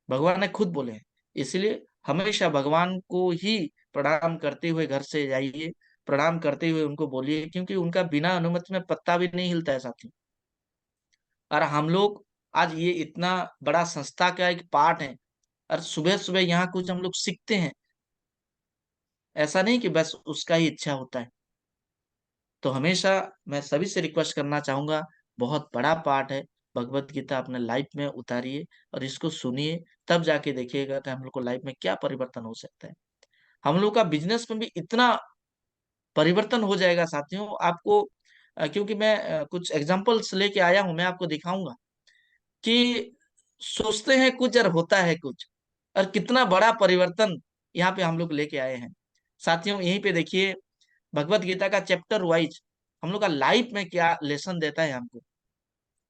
भगवान ने खुद बोले हैं। इसलिए हमेशा भगवान को ही प्रणाम करते हुए घर से जाइए, प्रणाम करते हुए उनको बोलिए, क्योंकि उनका बिना अनुमति में पत्ता भी नहीं हिलता है साथियों। और हम लोग आज ये इतना बड़ा संस्था का एक पार्ट है, और सुबह सुबह यहाँ कुछ हम लोग सीखते हैं। ऐसा नहीं कि बस उसका ही इच्छा होता है। तो हमेशा मैं सभी से रिक्वेस्ट करना चाहूंगा, बहुत बड़ा पार्ट है, भगवत गीता अपने लाइफ में उतारिए और इसको सुनिए, तब जाके देखिएगा कि हम लोग को लाइफ में क्या परिवर्तन हो सकता है। हम लोग का बिजनेस में भी इतना परिवर्तन हो जाएगा साथियों। आपको क्योंकि मैं कुछ एग्जांपल्स लेके आया हूं, मैं आपको दिखाऊंगा कि सोचते हैं कुछ और होता है कुछ, और कितना बड़ा परिवर्तन यहाँ पे हम लोग लेके आए हैं साथियों। यहीं पे देखिए, भगवत गीता का चैप्टर वाइज हम लोग का लाइफ में क्या लेसन देता है हमको।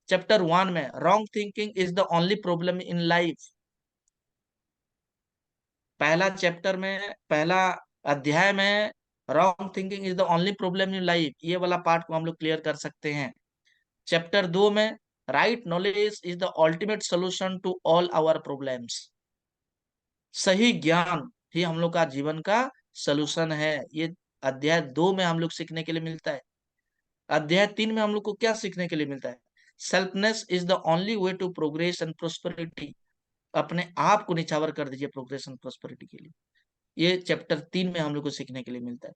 चैप्टर 1 में wrong thinking is the only problem in life. पहला चैप्टर में, पहला अध्याय में, wrong thinking is the only problem in life, ये वाला पार्ट को हम लोग क्लियर कर सकते हैं। चैप्टर 2 में right knowledge is the ultimate solution to all our problems. सही ज्ञान ही हम लोग का जीवन का सोल्यूशन है, ये अध्याय 2 में हम लोग सीखने के लिए मिलता है। अध्याय 3 में हम लोग को क्या सीखने के लिए मिलता है? Selflessness is the only way to progress and prosperity. अपने आप को निछावर कर दीजिए प्रोग्रेस एंड प्रोस्पेरिटी के लिए। ये चैप्टर 3 में हम लोग को सीखने के लिए मिलता है।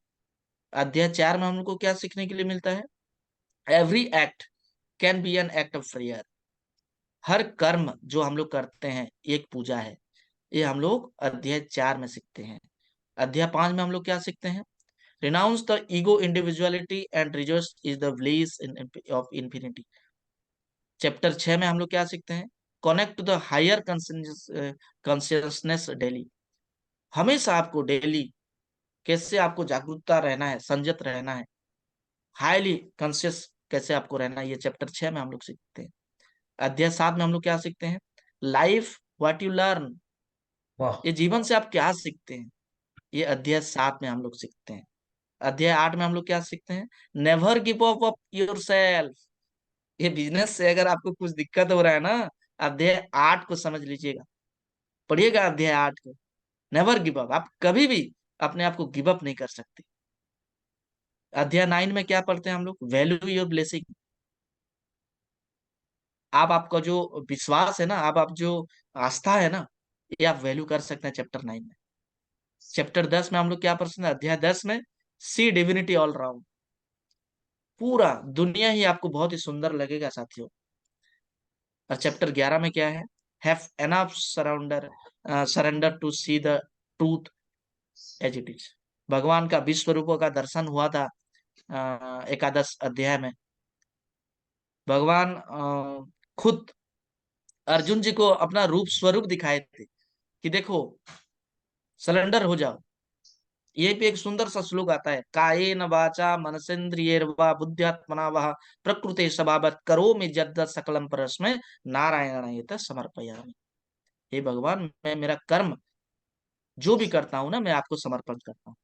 अध्याय 4 में हम लोग को क्या सीखने के लिए मिलता है? Every act can be an act of prayer. हर कर्म जो हम लोग करते हैं एक पूजा है। ये हम लोग अध्याय 4 में सीखते हैं। अध्याय 5 में हम लोग क्या सीखते हैं? Renounce the ego individuality and rejoice is the bliss in of infinity. Chapter 6 में हम लोग क्या सीखते हैं? Connect to the higher consciousness daily. हमेशा आपको डेली कैसे आपको जागरूकता रहना है, संयत रहना है, हाईली कॉन्शियस कैसे आपको रहना है, ये चैप्टर 6 में हम लोग सीखते हैं। अध्याय 7 में हम लोग क्या सीखते हैं? Life what you learn. वाह। ये जीवन से आप क्या सीखते हैं, ये अध्याय 7 में हम लोग सीखते हैं। अध्याय 8 में हम लोग क्या सीखते हैं? Never give up your self. ये बिजनेस से अगर आपको कुछ दिक्कत हो रहा है ना, अध्याय 8 को समझ लीजिएगा, पढ़िएगा अध्याय 8 को। नेवर गिव अप, आप कभी भी अपने आप को गिव अप नहीं कर सकते। अध्याय 9 में क्या पढ़ते हैं हम लोग? Value your blessing. आप आपका जो विश्वास है ना, आप जो आस्था है ना, ये आप वैल्यू कर सकते हैं चैप्टर 9 में। चैप्टर 10 में हम लोग क्या पढ़ते हैं? अध्याय 10 में सी डिविनिटी ऑल राउंड। पूरा दुनिया ही आपको बहुत ही सुंदर लगेगा साथियों। और चैप्टर 11 में क्या है? Have enough surrender to see the truth as it is. भगवान का विश्व रूपों का दर्शन हुआ था एकादश अध्याय में। भगवान खुद अर्जुन जी को अपना रूप स्वरूप दिखाए थे कि देखो, सरेंडर हो जाओ। ये भी एक सुंदर सा श्लोक आता है, कायेन वाचा मनसेन्द्रियैर्वा बुद्ध्यात्मना वह प्रकृते स्वभावत करोमि यद्यत् सकलम परस्मै नारायणाय समर्पयामि। हे भगवान, मैं मेरा कर्म जो भी करता हूं ना, मैं आपको समर्पण करता हूँ।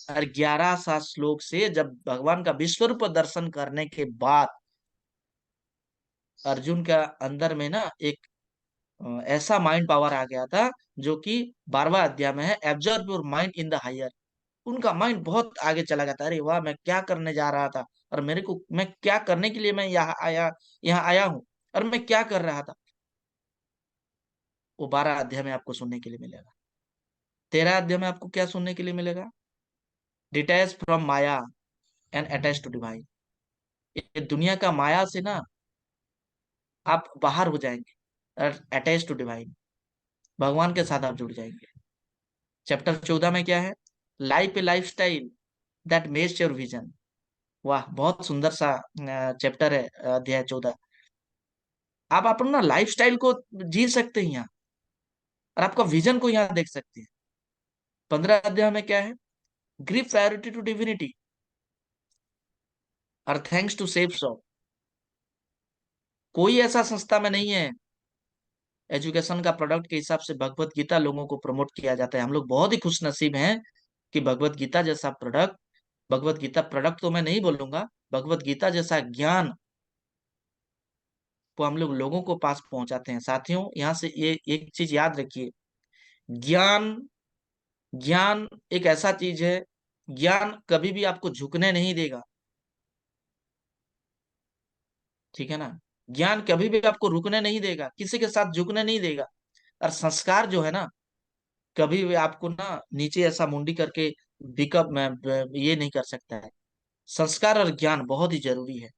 और 11 श्लोक से जब भगवान का विश्वरूप दर्शन करने के बाद अर्जुन का अंदर में ना एक ऐसा माइंड पावर आ गया था, जो कि 12वां अध्याय में है, absorb your mind in the higher. उनका माइंड बहुत आगे चला गया था। अरे वाह, मैं क्या करने जा रहा था, और मेरे को मैं क्या करने के लिए मैं यहाँ आया हूँ, और मैं क्या कर रहा था, वो 12 अध्याय में आपको सुनने के लिए मिलेगा। 13 अध्याय में आपको क्या सुनने के लिए मिलेगा? Detach from maya and attach to divine. ये दुनिया का माया से ना आप बाहर हो जाएंगे और अटैच टू डिवाइन, भगवान के साथ आप जुड़ जाएंगे। चैप्टर 14 में क्या है? Life a life style that makes your vision. वाह, बहुत सुंदर सा चैप्टर है अध्याय 14। आप अपना लाइफ स्टाइल को जी सकते हैं यहाँ, और आपका विजन को यहाँ देख सकते हैं। 15 अध्याय में क्या है? गिव प्रायोरिटी टू डिविनिटी और थैंक्स टू सेफ सॉ। कोई ऐसा संस्था में नहीं है, एजुकेशन का प्रोडक्ट के हिसाब से भगवत गीता लोगों को प्रमोट किया जाता है। हम लोग बहुत ही खुश नसीब हैं कि भगवत गीता जैसा प्रोडक्ट, भगवत गीता प्रोडक्ट तो मैं नहीं बोलूंगा, भगवत गीता जैसा ज्ञान को हम लोग लोगों को पास पहुंचाते हैं साथियों। यहाँ से ये एक चीज याद रखिए, ज्ञान ज्ञान एक ऐसा चीज है, ज्ञान कभी भी आपको झुकने नहीं देगा, ठीक है ना। ज्ञान कभी भी आपको रुकने नहीं देगा, किसी के साथ झुकने नहीं देगा। और संस्कार जो है ना, कभी भी आपको ना नीचे ऐसा मुंडी करके बिकअप में ये नहीं कर सकता है। संस्कार और ज्ञान बहुत ही जरूरी है।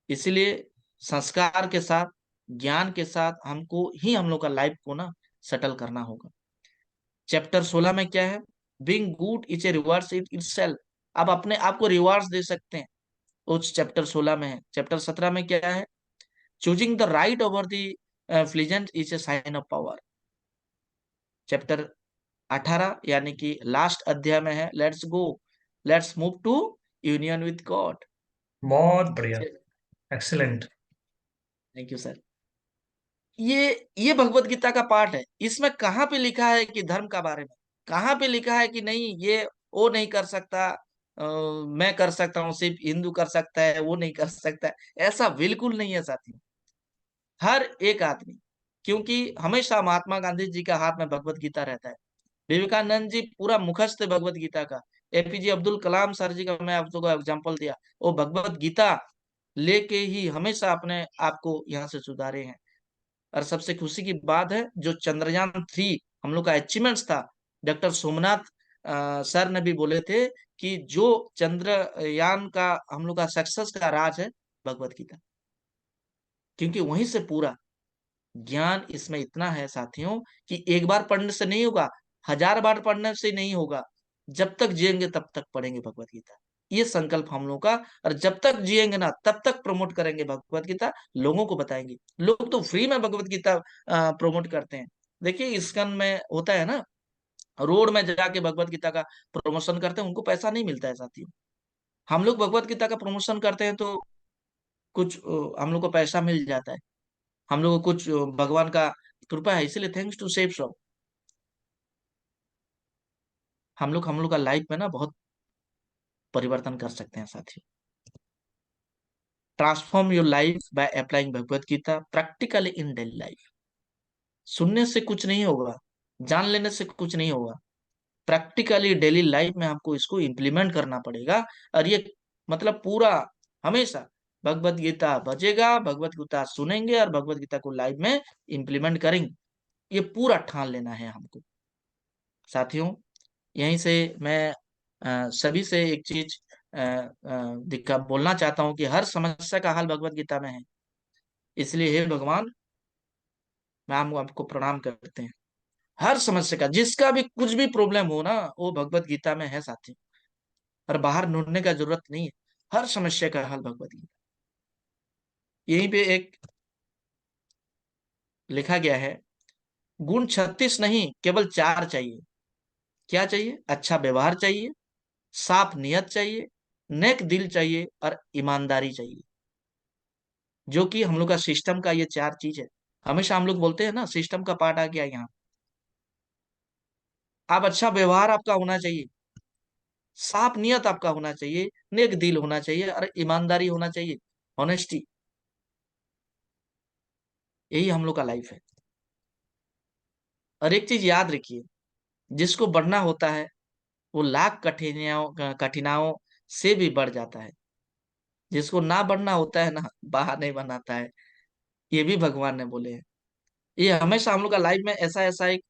इसीलिए संस्कार के साथ, ज्ञान के साथ हमको ही हम लोग का लाइफ को ना सेटल करना होगा। चैप्टर 16 में क्या है? Being good is a rewards it itself. आप अपने आप को रिवार्ड्स दे सकते हैं, उस चैप्टर 16 में है। चैप्टर 17 में क्या है? Choosing the right over the pleasant is a sign of power. Chapter 18 यानी कि लास्ट अध्याय में है, let's go, let's move to union with God. बहुत बढ़िया, एक्सीलेंट। Thank you sir. ये भगवत गीता का पार्ट है। इसमें कहाँ पे लिखा है कि धर्म का बारे में, कहाँ पे लिखा है कि नहीं ये वो नहीं कर सकता, मैं कर सकता हूँ, सिर्फ हिंदू कर सकता है, वो नहीं कर सकता है? ऐसा बिल्कुल नहीं है साथी। हर एक आदमी, क्योंकि हमेशा महात्मा गांधी जी का हाथ में भगवत गीता रहता है। विवेकानंद जी पूरा मुखस्त है भगवत गीता का। एपीजे अब्दुल कलाम सर जी का मैं आपको एग्जांपल दिया, वो भगवत गीता लेके ही हमेशा अपने आप को यहाँ से सुधारे हैं। और सबसे खुशी की बात है, जो चंद्रयान 3 हम लोग का अचीवमेंट्स था, डॉक्टर सोमनाथ सर ने भी बोले थे कि जो चंद्रयान का हम लोग का सक्सेस का राज है भगवत गीता, क्योंकि वहीं से पूरा ज्ञान इसमें इतना है साथियों कि एक बार पढ़ने से नहीं होगा, 1000 बार पढ़ने से नहीं होगा। जब तक जिएंगे तब तक पढ़ेंगे भगवत गीता, ये संकल्प हम लोग का। और जब तक जिएंगे ना तब तक प्रमोट करेंगे भगवत गीता, लोगों को बताएंगे। लोग तो फ्री में भगवत गीता प्रमोट करते हैं। देखिए इस्कन में होता है ना, रोड में जाके भगवत गीता का प्रमोशन करते हैं, उनको पैसा नहीं मिलता है साथियों। हम लोग भगवत गीता का प्रमोशन करते हैं तो कुछ हम लोग को पैसा मिल जाता है, हम लोग को कुछ भगवान का कृपा है, इसीलिए थैंक्स टू सेव सब। हम लोग का लाइफ में ना बहुत परिवर्तन कर सकते हैं साथियों। Transform your life by applying Bhagavad Gita practically in daily life. सुनने से कुछ नहीं होगा, जान लेने से कुछ नहीं होगा, प्रैक्टिकली डेली लाइफ में हमको इसको इम्प्लीमेंट करना पड़ेगा। और ये मतलब पूरा हमेशा भगवत गीता बजेगा, भगवत गीता सुनेंगे और भगवत गीता को लाइफ में इम्प्लीमेंट करेंगे, ये पूरा ठान लेना है हमको साथियों। यहीं से मैं सभी से एक चीज दिखा बोलना चाहता हूँ कि हर समस्या का हल भगवत गीता में है। इसलिए हे भगवान, मैं आपको प्रणाम करते हैं। हर समस्या का, जिसका भी कुछ भी प्रॉब्लम हो ना, वो भगवत गीता में है साथी, और बाहर ढूंढने का जरूरत नहीं है। हर समस्या का हल भगवत गीता। यहीं पे एक लिखा गया है, गुण 36 नहीं केवल 4 चाहिए। क्या चाहिए? अच्छा व्यवहार चाहिए, साफ नियत चाहिए, नेक दिल चाहिए और ईमानदारी चाहिए। जो कि हम लोग का सिस्टम का ये 4 चीज है। हमेशा हम लोग बोलते हैं ना, सिस्टम का पार्ट आ गया यहाँ। आप अच्छा व्यवहार आपका होना चाहिए, साफ नियत आपका होना चाहिए, नेक दिल होना चाहिए और ईमानदारी होना चाहिए, ऑनेस्टी। यही हम लोग का लाइफ है। और एक चीज याद रखिए, जिसको बढ़ना होता है वो लाख कठिनाइयों से भी बढ़ जाता है। जिसको ना बढ़ना होता है ना, बाहर नहीं बनाता है। ये भी भगवान ने बोले हैं। ये हमेशा हम लोग का लाइफ में ऐसा ऐसा एक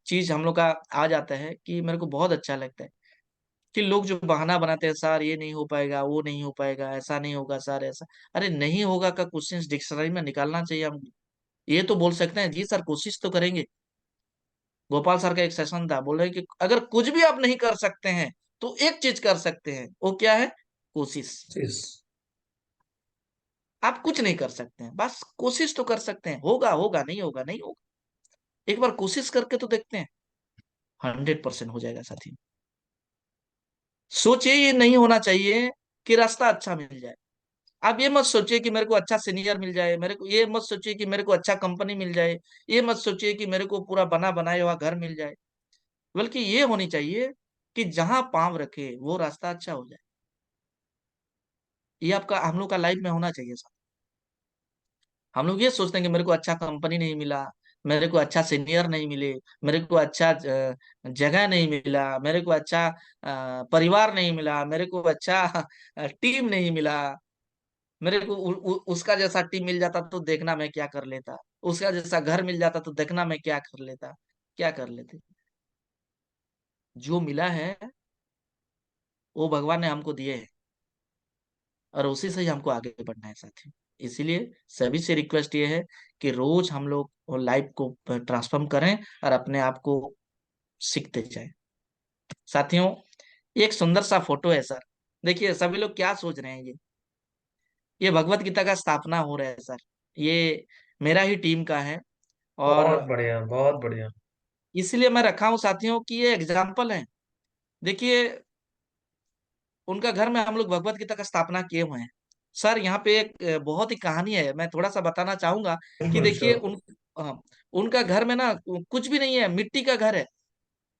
चीज हम लोग का आ जाता है कि मेरे को बहुत अच्छा लगता है कि लोग जो बहाना बनाते हैं, सर ये नहीं हो पाएगा, वो नहीं हो पाएगा, ऐसा नहीं होगा सर, ऐसा। अरे नहीं होगा का क्वेश्चन डिक्शनरी में निकालना चाहिए हम। ये तो बोल सकते हैं जी सर कोशिश तो करेंगे। गोपाल सर का एक सेशन था, बोल रहे कि अगर कुछ भी आप नहीं कर सकते हैं तो एक चीज कर सकते हैं, वो क्या है? कोशिश। यस। आप कुछ नहीं कर सकते हैं, बस कोशिश तो कर सकते हैं। होगा होगा, नहीं होगा नहीं होगा, एक बार कोशिश करके तो देखते हैं। 100% हो जाएगा साथी। सोचिए ये नहीं होना चाहिए कि रास्ता अच्छा मिल जाए। आप ये मत सोचिए कि मेरे को अच्छा सीनियर मिल जाए, मेरे को ये मत सोचिए कि मेरे को अच्छा कंपनी मिल जाए, ये मत सोचिए कि मेरे को पूरा बना बनाया हुआ घर मिल जाए। बल्कि ये होनी चाहिए कि जहां पांव रखे वो रास्ता अच्छा हो जाए। ये आपका हम लोग का लाइफ में होना चाहिए सर। हम लोग ये सोचते हैं कि मेरे को अच्छा कंपनी नहीं मिला, मेरे को अच्छा सीनियर नहीं मिले, मेरे को अच्छा जगह नहीं मिला, मेरे को अच्छा परिवार नहीं मिला, मेरे को अच्छा टीम नहीं मिला। मेरे को उसका जैसा टीम मिल जाता तो देखना मैं क्या कर लेता, उसका जैसा घर मिल जाता तो देखना मैं क्या कर लेता, क्या कर लेते। जो मिला है वो भगवान ने हमको दिए है, और उसी से ही हमको आगे बढ़ना है साथियों। इसीलिए सभी से रिक्वेस्ट ये है कि रोज हम लोग लाइफ को ट्रांसफॉर्म करें और अपने आप को सीखते जाएं। साथियों, एक सुंदर सा फोटो है सर। देखिए सभी लोग क्या सोच रहे हैं, ये भगवत गीता का स्थापना हो रहा है सर। ये मेरा ही टीम का है, और बहुत बढ़िया, बहुत बढ़िया। इसलिए मैं रखा हूं साथियों कि ये एग्जाम्पल है। देखिए उनका घर में हम लोग भगवत गीता का स्थापना किए हुए हैं सर। यहाँ पे एक बहुत ही कहानी है, मैं थोड़ा सा बताना चाहूंगा कि बिल्कुल देखिए श्योर। उनका घर में ना कुछ भी नहीं है, मिट्टी का घर है।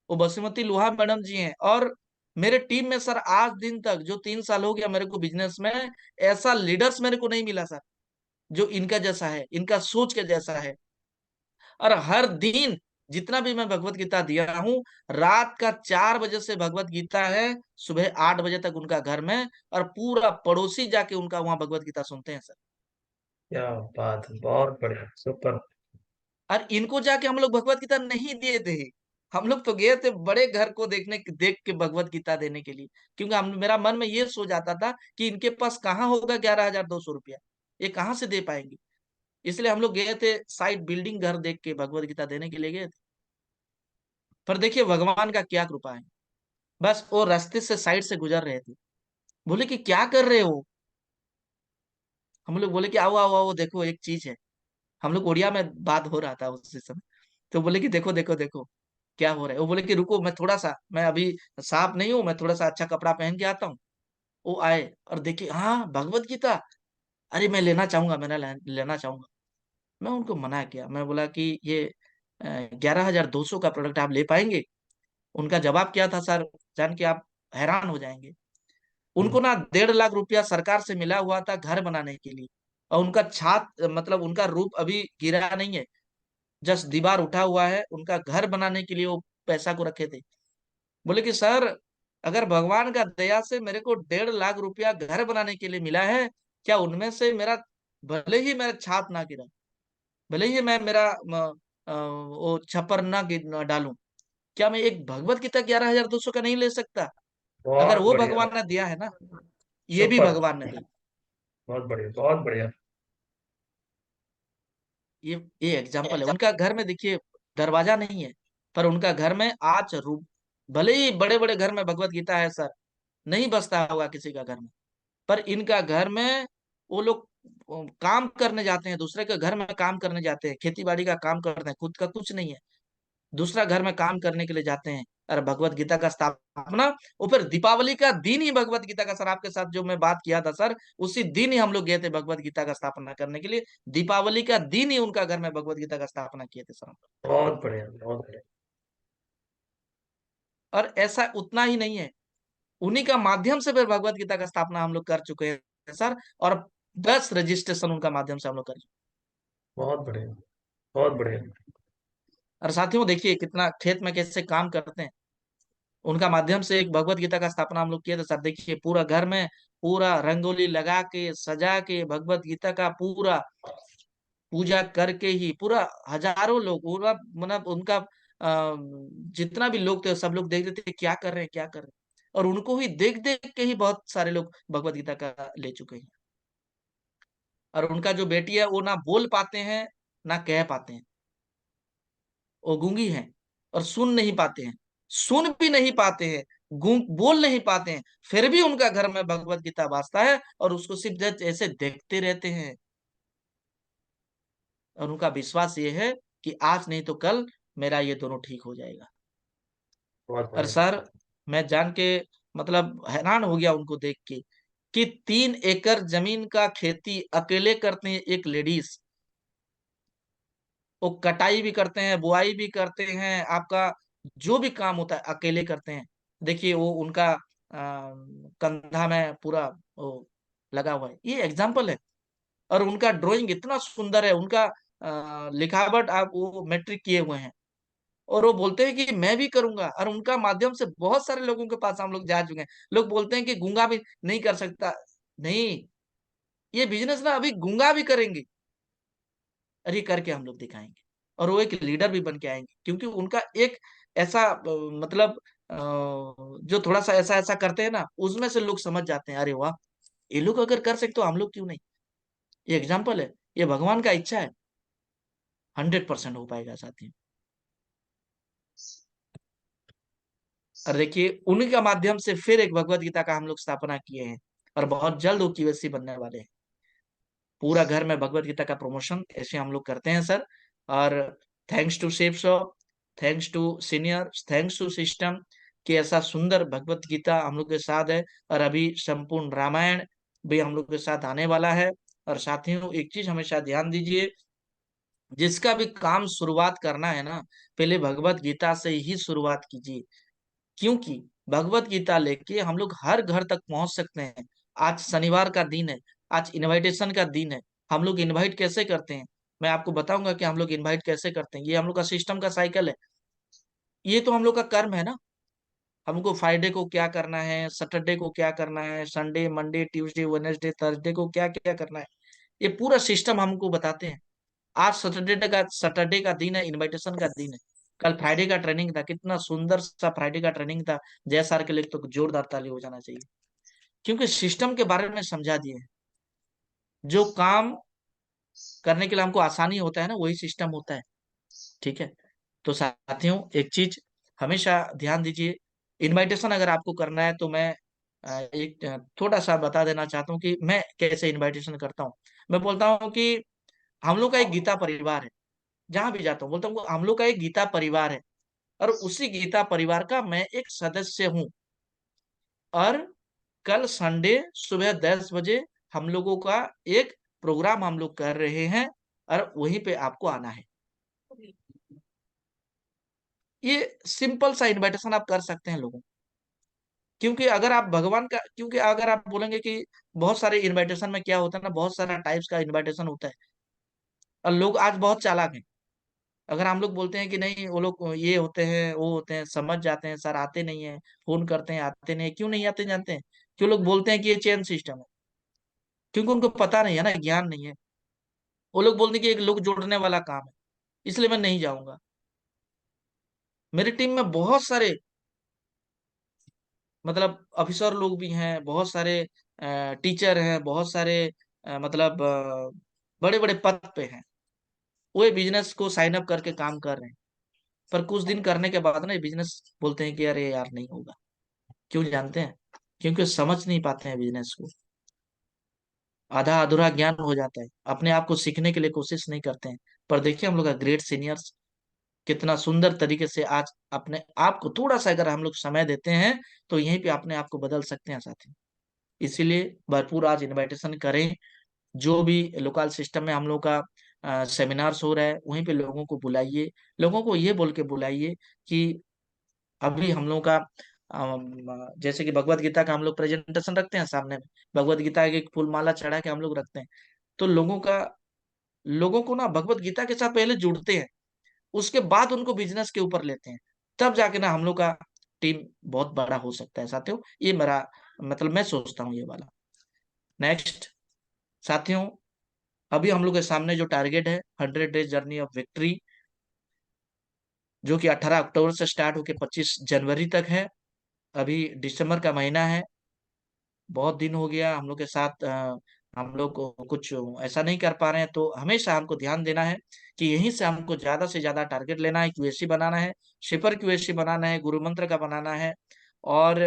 वो बसुमती लोहा मैडम जी हैं, और मेरे टीम में सर आज दिन तक जो 3 साल हो गया मेरे को बिजनेस में, ऐसा लीडर्स मेरे को नहीं मिला सर जो इनका जैसा है, इनका सोच के जैसा है। और हर दिन जितना भी मैं भगवत गीता दिया हूँ, रात का 4 बजे से भगवत गीता है, सुबह 8 बजे तक उनका घर में, और पूरा पड़ोसी जाके उनका वहां भगवत गीता सुनते हैं सर। क्या बात है, बहुत बढ़िया, सुपर। और इनको जाके हम लोग भगवत गीता नहीं दिए थे, हम लोग तो गए थे बड़े घर को देख के भगवत गीता देने के लिए। क्योंकि हम मेरा मन में ये सो जाता था कि इनके पास कहाँ होगा 11,200 रुपया, ये कहाँ से दे पाएंगे। इसलिए हम लोग गए थे साइड बिल्डिंग घर देख के भगवत गीता देने के लिए गए थे। पर देखिए भगवान का क्या कृपा है, बस वो रास्ते से साइड से गुजर रहे थे, बोले कि क्या कर रहे हो। हम लोग बोले कि आओ आओ आओ देखो एक चीज है। हम लोग उड़िया में बात हो रहा था उसी समय। तो बोले कि देखो देखो देखो क्या हो रहा है। वो बोले कि रुको, मैं थोड़ा सा, मैं अभी साफ नहीं हूँ, मैं थोड़ा सा अच्छा कपड़ा पहन के आता हूँ। वो आए और देखिए, हाँ भगवत गीता, अरे मैं लेना चाहूंगा, लेना चाहूंगा। मैं उनको मना किया, मैं बोला कि ये 11,200 का प्रोडक्ट आप ले पाएंगे। उनका जवाब क्या था सर, जान के आप हैरान हो जाएंगे। हम्म। उनको ना 1.5 लाख रुपया सरकार से मिला हुआ था घर बनाने के लिए, और उनका छात मतलब उनका रूप अभी गिरा नहीं है, जस्ट दीवार उठा हुआ है। उनका घर बनाने के लिए वो पैसा को रखे थे। बोले कि सर, अगर भगवान का दया से मेरे को 1.5 लाख रुपया घर बनाने के लिए मिला है, क्या उनमें से मेरा, भले ही मेरा छात ना गिरा, भले ही मैं मेरा वो छप्पर ना डालूं, क्या मैं एक भगवत गीता 11,200 का नहीं ले सकता। अगर बहुत वो बढ़िया। भगवान ने दिया है ना, ये भी सुपर। भगवान ने दिया। बहुत बढ़िया, बहुत बढ़िया। ये एग्जाम्पल है। उनका घर में देखिए दरवाजा नहीं है, पर उनका घर में आज रूप, भले ही बड़े बड़े घर में भगवत गीता है सर, नहीं बसता होगा किसी का घर में, पर इनका घर में वो लोग काम करने जाते हैं, दूसरे के घर में काम करने जाते हैं, खेती बाड़ी का काम करते हैं, खुद का कुछ नहीं है, दूसरा घर में काम करने के लिए जाते हैं। और भगवत गीता का स्थापना, और फिर दीपावली का दिन ही भगवत गीता का, सर आपके साथ जो मैं बात किया था सर, उसी दिन ही हम लोग गए थे भगवत गीता का स्थापना करने के लिए। दीपावली का दिन ही उनका घर में भगवत गीता का स्थापना किए थे सर हम लोग। बहुत बढ़िया, बहुत बढ़िया। और ऐसा उतना ही नहीं है, उन्हीं का माध्यम से फिर भगवत गीता का स्थापना हम लोग कर चुके हैं सर। और 10 रजिस्ट्रेशन उनका माध्यम से हम लोग कर चुके बहुत बढ़िया, बहुत बढ़िया। हैं। और साथियों देखिए कितना खेत में कैसे काम करते हैं, उनका माध्यम से एक भगवत गीता का स्थापना हम लोग किए थे सर। देखिए पूरा घर में पूरा रंगोली लगा के सजा के भगवत गीता का पूरा पूजा करके ही, पूरा हजारों लोग, पूरा मतलब उनका जितना भी लोग थे सब लोग देख रहे थे क्या कर रहे हैं, क्या कर रहे हैं। और उनको ही देख देख के ही बहुत सारे लोग भगवत गीता का ले चुके हैं। और उनका जो बेटी है वो ना बोल पाते हैं ना कह पाते हैं, वो गूंगी हैं और सुन नहीं पाते हैं, सुन भी नहीं पाते हैं, गूंग बोल नहीं पाते हैं, फिर भी उनका घर में भगवत गीता वाचता है और उसको सिर्फ ऐसे देखते रहते हैं। और उनका विश्वास ये है कि आज नहीं तो कल मेरा ये दोनों ठीक हो जाएगा। बहुत और बढ़िया। सर मैं जान के मतलब हैरान हो गया उनको देख के कि 3 एकड़ जमीन का खेती अकेले करते हैं एक लेडीज। वो कटाई भी करते हैं, बुआई भी करते हैं, आपका जो भी काम होता है अकेले करते हैं। देखिए वो उनका कंधा में पूरा वो लगा हुआ है, ये एग्जाम्पल है। और उनका ड्राइंग इतना सुंदर है, उनका लिखावट आप वो मैट्रिक किए हुए हैं, और वो बोलते हैं कि मैं भी करूंगा, और उनका माध्यम से बहुत सारे लोगों के पास हम लोग जा चुके हैं। लोग बोलते हैं कि गूंगा भी नहीं कर सकता। नहीं, ये बिजनेस ना अभी गूंगा भी करेंगे, और ये करके हम लोग दिखाएंगे, और वो एक लीडर भी बन के आएंगे, क्योंकि उनका एक ऐसा मतलब जो थोड़ा सा ऐसा ऐसा करते हैं ना, उसमें से लोग समझ जाते हैं, अरे वाह, ये लोग अगर कर सकते तो हम लोग क्यों नहीं। ये एग्जाम्पल है, ये भगवान का इच्छा है, 100% हो पाएगा साथी। और देखिए, उन्हीं का माध्यम से फिर एक भगवत गीता का हम लोग स्थापना किए हैं, और बहुत जल्द वो QSC बनने वाले हैं। पूरा घर में भगवत गीता का प्रमोशन ऐसे हम लोग करते हैं सर। और thanks to Safe Shop, thanks to senior, thanks to system, कि ऐसा सुंदर भगवत गीता हम लोग के साथ है। और अभी संपूर्ण रामायण भी हम लोग के साथ आने वाला है। और साथियों, एक चीज हमेशा ध्यान दीजिए, जिसका भी काम शुरुआत करना है ना, पहले भगवत गीता से ही शुरुआत कीजिए, क्योंकि भगवत गीता लेके हम लोग हर घर तक पहुंच सकते हैं। आज शनिवार का दिन है, आज इनविटेशन का दिन है। हम लोग इनवाइट कैसे करते हैं, मैं आपको बताऊंगा कि हम लोग इनवाइट कैसे करते हैं। ये हम लोग का सिस्टम का साइकिल है, ये तो हम लोग का कर्म है ना। हमको फ्राइडे को क्या करना है, सैटरडे को क्या करना है, Sunday, Monday, Tuesday, Wednesday, Thursday को क्या क्या करना है, ये पूरा सिस्टम हमको बताते हैं। आज सैटरडे का दिन है, इनविटेशन का दिन है। कल फ्राइडे का ट्रेनिंग था, कितना सुंदर सा फ्राइडे का ट्रेनिंग था। जय सर के लिए तो जोरदार ताली हो जाना चाहिए, क्योंकि सिस्टम के बारे में समझा दिए हैं। जो काम करने के लिए हमको आसानी होता है ना, वही सिस्टम होता है। ठीक है, तो साथियों, एक चीज हमेशा ध्यान दीजिए, इनविटेशन अगर आपको करना है तो मैं एक थोड़ा सा बता देना चाहता हूँ कि मैं कैसे इनविटेशन करता हूँ। मैं बोलता हूँ कि हम लोग का एक गीता परिवार है। जहां भी जाता हूँ बोलता हूँ हम लोग का एक गीता परिवार है, और उसी गीता परिवार का मैं एक सदस्य हूँ। और कल संडे सुबह 10 बजे हम लोगों का एक प्रोग्राम हम लोग कर रहे हैं, और वहीं पे आपको आना है। ये सिंपल सा इनविटेशन आप कर सकते हैं लोगों, क्योंकि अगर आप भगवान का, क्योंकि अगर आप बोलेंगे कि बहुत सारे इनविटेशन में क्या होता है ना, बहुत सारा टाइप्स का इनविटेशन होता है, और लोग आज बहुत चालाक हैं। अगर हम लोग बोलते हैं कि नहीं, वो लोग ये होते हैं, वो होते हैं, समझ जाते हैं सर, आते नहीं है, फोन करते हैं, आते नहीं है। क्यों नहीं आते जानते हैं? क्यों लोग बोलते हैं कि ये चेन सिस्टम है? क्योंकि उनको पता नहीं है ना, ज्ञान नहीं है। वो लोग बोलते हैं कि एक लोग जोड़ने वाला काम है, इसलिए मैं नहीं जाऊंगा। मेरी टीम में बहुत सारे मतलब ऑफिसर लोग भी हैं, बहुत सारे टीचर हैं, बहुत सारे मतलब बड़े बड़े पद पे हैं। वो बिजनेस को साइन अप करके काम कर रहे हैं, पर कुछ दिन करने के बाद ना बिजनेस बोलते हैं कि अरे यार नहीं होगा। क्यों जानते हैं? क्योंकि समझ नहीं पाते हैं बिजनेस को, आधा अधूरा ज्ञान हो जाता है, अपने आप को सीखने के लिए कोशिश नहीं करते हैं। पर देखिए, हम लोग का ग्रेट सीनियर्स कितना सुंदर तरीके से आज अपने आप को, थोड़ा सा अगर हम लोग समय देते हैं तो यहीं पे अपने आप को बदल सकते हैं साथी। इसीलिए भरपूर आज इनविटेशन करें। जो भी लोकल सिस्टम में हम लोग का सेमिनार्स हो रहा है, वहीं पे लोगों को बुलाइए। लोगों को ये बोल के बुलाइए कि अभी हम लोग का जैसे कि भगवत गीता का हम लोग प्रेजेंटेशन रखते हैं सामने में, भगवत गीता की एक फूल माला चढ़ा के हम लोग रखते हैं। तो लोगों को ना भगवत गीता के साथ पहले जुड़ते हैं, उसके बाद उनको बिजनेस के ऊपर लेते हैं, तब जाके ना हम लोग का टीम बहुत बड़ा हो सकता है साथियों। ये मेरा मतलब मैं सोचता हूँ ये वाला। नेक्स्ट साथियों, अभी हम लोग के सामने जो टारगेट है, 100 डेज जर्नी ऑफ विक्ट्री, जो कि 18 अक्टूबर से स्टार्ट होकर 25 जनवरी तक है। अभी दिसंबर का महीना है, बहुत दिन हो गया हम लोग के साथ हम लोग को कुछ ऐसा नहीं कर पा रहे हैं, तो हमेशा हमको ध्यान देना है कि यहीं से हमको ज्यादा से ज्यादा टारगेट लेना है, QSC बनाना है, शिपर QSC बनाना है, गुरु मंत्र का बनाना है। और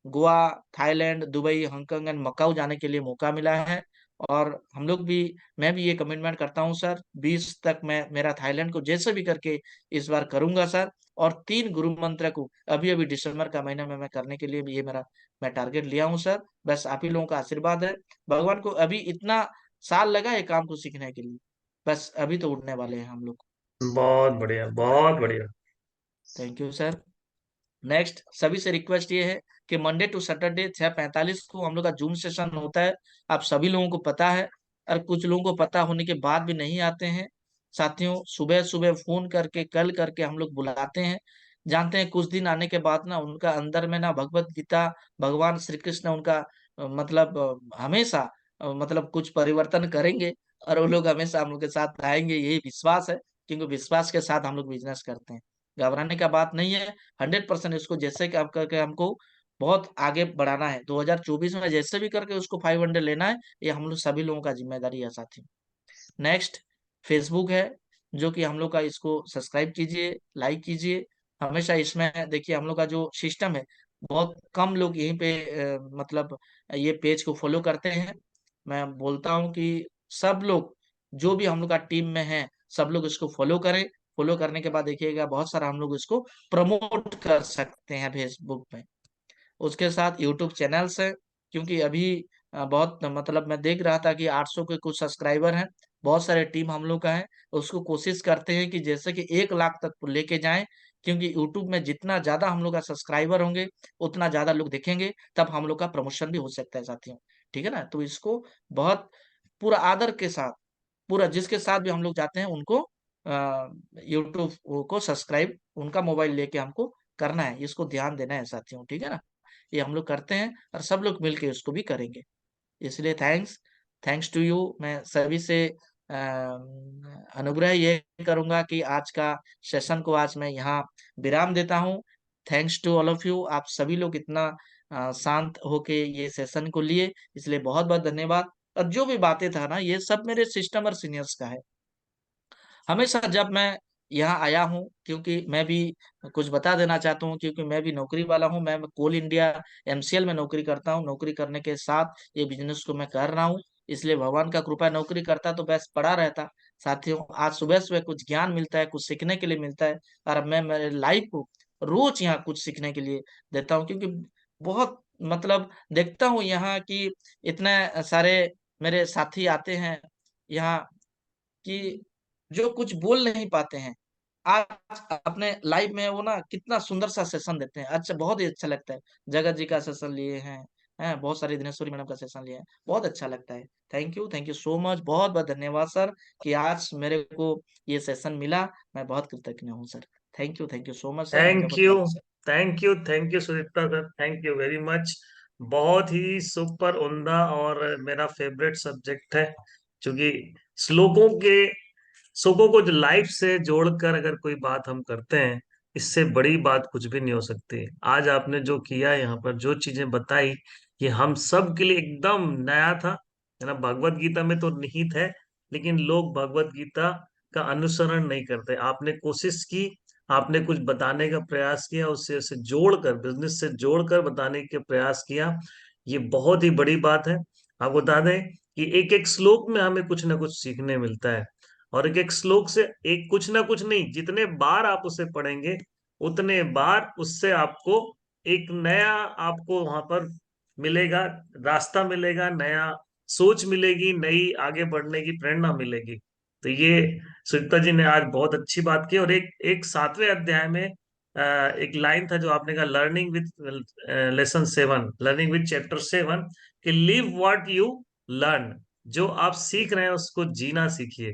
Goa, Thailand, Dubai, Hong Kong and Macau जाने के लिए मौका मिला है। और हम लोग भी, मैं भी ये कमिटमेंट करता हूँ सर, 20 तक मैं मेरा थाईलैंड को जैसे भी करके इस बार करूंगा सर। और 3 गुरु मंत्र को अभी अभी दिसंबर का महीना में मैं करने के लिए भी ये मेरा मैं टारगेट लिया हूँ सर। बस आप ही लोगों का आशीर्वाद है। भगवान को अभी इतना साल लगा है काम को सीखने के लिए, बस अभी तो उड़ने वाले हैं हम लोग। बहुत बढ़िया, बहुत बढ़िया। Thank you sir. नेक्स्ट, सभी से रिक्वेस्ट ये है कि मंडे टू सैटरडे 6:45 को हम लोग का जूम सेशन होता है। आप सभी लोगों को पता है, और कुछ लोगों को पता होने के बाद भी नहीं आते हैं। साथियों सुबह सुबह फोन करके कल करके हम लोग बुलाते हैं। जानते हैं कुछ दिन आने के बाद ना उनका अंदर में ना भगवत गीता, भगवान श्री कृष्ण उनका मतलब हमेशा मतलब कुछ परिवर्तन करेंगे और वो लोग हमेशा हम लोग के साथ रहेंगे, यही विश्वास है। क्योंकि विश्वास के साथ हम लोग बिजनेस करते हैं, घबराने का बात नहीं है। 100% इसको जैसे कि आप करके हमको बहुत आगे बढ़ाना है। 2024 में जैसे भी करके उसको 500 लेना है, ये हम लोग सभी लोगों का जिम्मेदारी है साथियों। नेक्स्ट फेसबुक है, जो कि हम लोग का, इसको सब्सक्राइब कीजिए, लाइक कीजिए। हमेशा इसमें देखिए हम लोग का जो सिस्टम है, बहुत कम लोग यहीं पे मतलब ये पेज को फॉलो करते हैं। मैं बोलता हूँ कि सब लोग जो भी हम लोग का टीम में है, सब लोग इसको फॉलो करें। फॉलो करने के बाद देखिएगा बहुत सारा हम लोग इसको प्रमोट कर सकते हैं फेसबुक पे। उसके साथ यूट्यूब चैनल्स है, क्योंकि अभी बहुत मतलब मैं देख रहा था कि 800 के कुछ सब्सक्राइबर हैं। बहुत सारे टीम हम लोग का है, उसको कोशिश करते हैं कि जैसे कि 1 लाख तक लेके जाएं। क्योंकि यूट्यूब में जितना ज्यादा हम लोग का सब्सक्राइबर होंगे, उतना ज्यादा लोग देखेंगे, तब हम लोग का प्रमोशन भी हो सकता है साथियों। ठीक है ना, तो इसको बहुत पूरा आदर के साथ, पूरा जिसके साथ भी हम लोग जाते हैं उनको यूट्यूब को सब्सक्राइब उनका मोबाइल लेके हमको करना है, इसको ध्यान देना है साथियों। ठीक है ना, ये हम लोग करते हैं और सब लोग मिलके उसको भी करेंगे। इसलिए थैंक्स, थैंक्स टू यू। मैं सभी से अनुग्रह ये करूंगा कि आज का सेशन को आज मैं यहाँ विराम देता हूँ। Thanks to all of you, आप सभी लोग इतना शांत होके ये सेशन को लिए, इसलिए बहुत बहुत धन्यवाद। और जो भी बातें था ना, ये सब मेरे सिस्टम और सीनियर्स का है। हमेशा जब मैं यहाँ आया हूँ, क्योंकि मैं भी कुछ बता देना चाहता हूँ, क्योंकि मैं भी नौकरी वाला हूँ। मैं कोल इंडिया एमसीएल में नौकरी करता हूँ, नौकरी करने के साथ ये बिजनेस को मैं कर रहा हूँ। इसलिए भगवान का कृपा, नौकरी करता तो बस पड़ा रहता। साथियों आज सुबह सुबह कुछ ज्ञान मिलता है, कुछ सीखने के लिए मिलता है। और मैं मेरे लाइफ को रोज यहाँ कुछ सीखने के लिए देता हूँ, क्योंकि बहुत मतलब देखता हूँ यहाँ की इतने सारे मेरे साथी आते हैं यहाँ कि जो कुछ बोल नहीं पाते हैं, आज अपने लाइफ में वो ना कितना सुंदर सा सेशन देते हैं। अच्छा, बहुत ही अच्छा लगता है। जगत जी का सेशन लिए हैं, बहुत सारी दिनेश्वरी मैडम का सेशन लिए हैं, बहुत अच्छा लगता है। थैंक यू सो मच, बहुत बहुत धन्यवाद सर कि आज मेरे को ये सेशन मिला। मैं बहुत कृतज्ञ हूँ sir. Thank you so much sir, enjoy thank for you, life sir. Thank you Sudipta sir, thank you very much. बहुत ही सुपर उम्दा और मेरा फेवरेट सब्जेक्ट है, क्योंकि श्लोकों के श्लोकों को जो लाइफ से जोड़कर अगर कोई बात हम करते हैं, इससे बड़ी बात कुछ भी नहीं हो सकती। आज आपने जो किया, यहाँ पर जो चीजें बताई, ये हम सब के लिए एकदम नया था, है ना। भगवत गीता में तो निहित है, लेकिन लोग भगवत गीता का अनुसरण नहीं करते। आपने कोशिश की, आपने कुछ बताने का प्रयास किया, उससे उसे जोड़कर, बिजनेस से जोड़कर बताने के प्रयास किया, ये बहुत ही बड़ी बात है। आपको बता दें कि एक एक श्लोक में हमें कुछ ना कुछ सीखने मिलता है, और एक एक श्लोक से एक कुछ ना कुछ नहीं, जितने बार आप उसे पढ़ेंगे, उतने बार उससे आपको एक नया, आपको वहां पर मिलेगा, रास्ता मिलेगा, नया सोच मिलेगी, नई आगे बढ़ने की प्रेरणा मिलेगी। तो ये सुनीता जी ने आज बहुत अच्छी बात की। और एक एक 7वें अध्याय में एक लाइन था जो आपने कहा, learning with lesson 7, learning with chapter 7, कि लिव व्हाट यू लर्न। जो आप सीख रहे हैं उसको जीना सीखिए,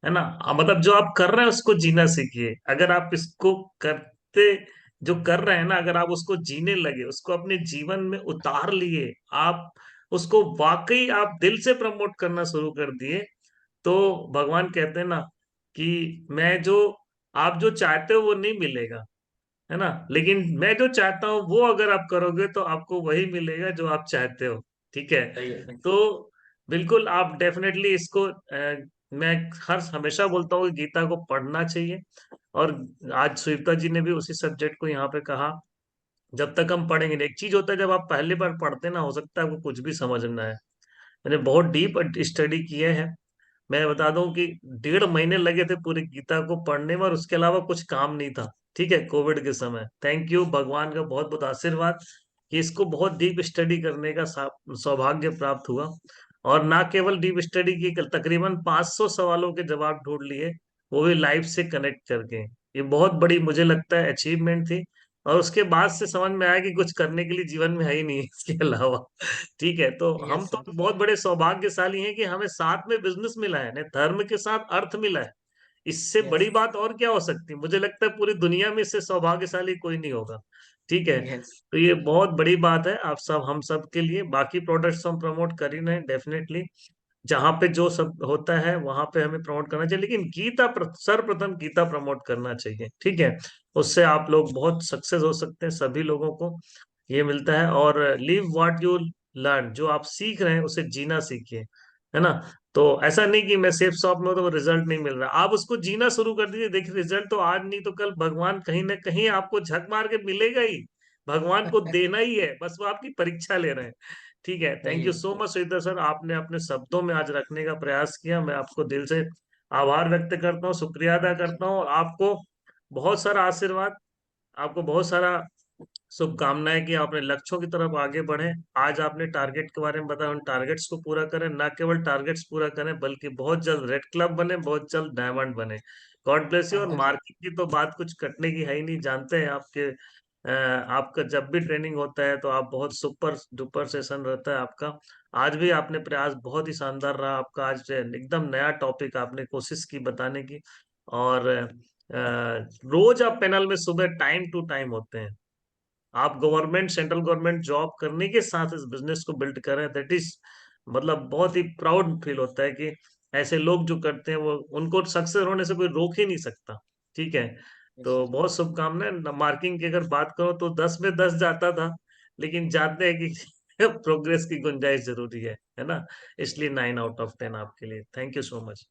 है ना। मतलब जो आप कर रहे हैं उसको जीना सीखिए। अगर आप इसको करते, जो कर रहे हैं ना, अगर आप उसको जीने लगे, उसको अपने जीवन में उतार लिए, आप उसको वाकई आप दिल से प्रमोट करना शुरू कर दिए, तो भगवान कहते हैं ना कि मैं जो, आप जो चाहते हो वो नहीं मिलेगा, है ना, लेकिन मैं जो चाहता हूँ वो अगर आप करोगे तो आपको वही मिलेगा जो आप चाहते हो। ठीक है। सही है। तो बिल्कुल आप डेफिनेटली इसको मैं हर हमेशा बोलता हूँ कि गीता को पढ़ना चाहिए। और आज सुनीता जी ने भी उसी सब्जेक्ट को यहाँ पे कहा, जब तक हम पढ़ेंगे नहीं। एक चीज होता है, जब आप पहली बार पढ़ते ना, हो सकता है आपको कुछ भी समझ में ना आए। मैंने बहुत डीप स्टडी किए हैं। मैं बता दूं कि 1.5 महीने लगे थे पूरी गीता को पढ़ने में, और उसके अलावा कुछ काम नहीं था। ठीक है, कोविड के समय। थैंक यू, भगवान का बहुत बहुत आशीर्वाद कि इसको बहुत डीप स्टडी करने का सौभाग्य प्राप्त हुआ। और ना केवल डीप स्टडी की, तकरीबन 500 सवालों के जवाब ढूंढ लिए, वो भी लाइफ से कनेक्ट करके। ये बहुत बड़ी मुझे लगता है अचीवमेंट थी। और उसके बाद से समझ में आया कि कुछ करने के लिए जीवन में है ही नहीं इसके अलावा। ठीक है, तो हम यस तो सर। बहुत बड़े सौभाग्यशाली हैं कि हमें साथ में बिजनेस मिला है, नहीं धर्म के साथ अर्थ मिला है। इससे यस। बड़ी बात और क्या हो सकती है? मुझे लगता है पूरी दुनिया में इससे सौभाग्यशाली कोई नहीं होगा। ठीक है, यस। तो ये बहुत बड़ी बात है आप सब हम सब के लिए। बाकी प्रोडक्ट्स हम प्रमोट कर ही रहे हैं डेफिनेटली, जहां पे जो सब होता है वहां पे हमें प्रमोट करना चाहिए, लेकिन सर्वप्रथम गीता प्रमोट करना चाहिए। ठीक है, उससे आप लोग बहुत सक्सेस हो सकते हैं, सभी लोगों को ये मिलता है। और लिव व्हाट यू लर्न, जो आप सीख रहे हैं उसे जीना सीखिए, है ना। तो ऐसा नहीं कि मैं सेफ शॉप में हूं तो रिजल्ट नहीं मिल रहा, आप उसको जीना शुरू कर दीजिए। देखिए रिजल्ट तो आज नहीं तो कल भगवान कहीं ना कहीं आपको झक मार के मिलेगा ही। भगवान को देना ही है, बस वो आपकी परीक्षा ले रहे हैं। ठीक है, thank you ji. So much Sridhar sir, आपने अपने शब्दों में आज रखने का प्रयास किया। मैं आपको दिल से आभार व्यक्त करता हूँ, शुक्रिया अदा करता हूँ, और आपको बहुत सारा आशीर्वाद, आपको बहुत सारा शुभकामनाएं कि आप अपने लक्ष्यों की तरफ आगे बढ़ें। आज आपने टारगेट के बारे में बताया, उन टारगेट्स को पूरा करें, ना केवल टारगेट्स पूरा करें बल्कि बहुत जल्द रेड क्लब बने, बहुत जल्द डायमंड बने। God bless you. और थैंक यू सर। मार्केट की तो बात कुछ कटने की है ही नहीं, जानते हैं आपके आपका जब भी ट्रेनिंग होता है तो आप बहुत सुपर डुपर सेशन रहता है आपका। आज भी आपने प्रयास बहुत ही शानदार रहा आपका, आज एकदम नया टॉपिक आपने कोशिश की बताने की। और रोज आप पैनल में सुबह टाइम टू टाइम होते हैं। आप गवर्नमेंट सेंट्रल गवर्नमेंट जॉब करने के साथ इस बिजनेस को बिल्ड कर रहे हैं, दैट इज मतलब बहुत ही प्राउड फील होता है कि ऐसे लोग जो करते हैं वो, उनको सक्सेस होने से कोई रोक ही नहीं सकता। ठीक है, यस तो सर। बहुत शुभकामनाएं। मार्किंग की अगर बात करो तो 10 में 10 जाता था, लेकिन जानते हैं कि प्रोग्रेस की गुंजाइश जरूरी है ना। इसलिए 9 आउट ऑफ 10 आपके लिए। Thank you so much.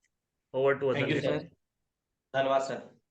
Over to thank other you lady. Sir. धन्यवाद सर।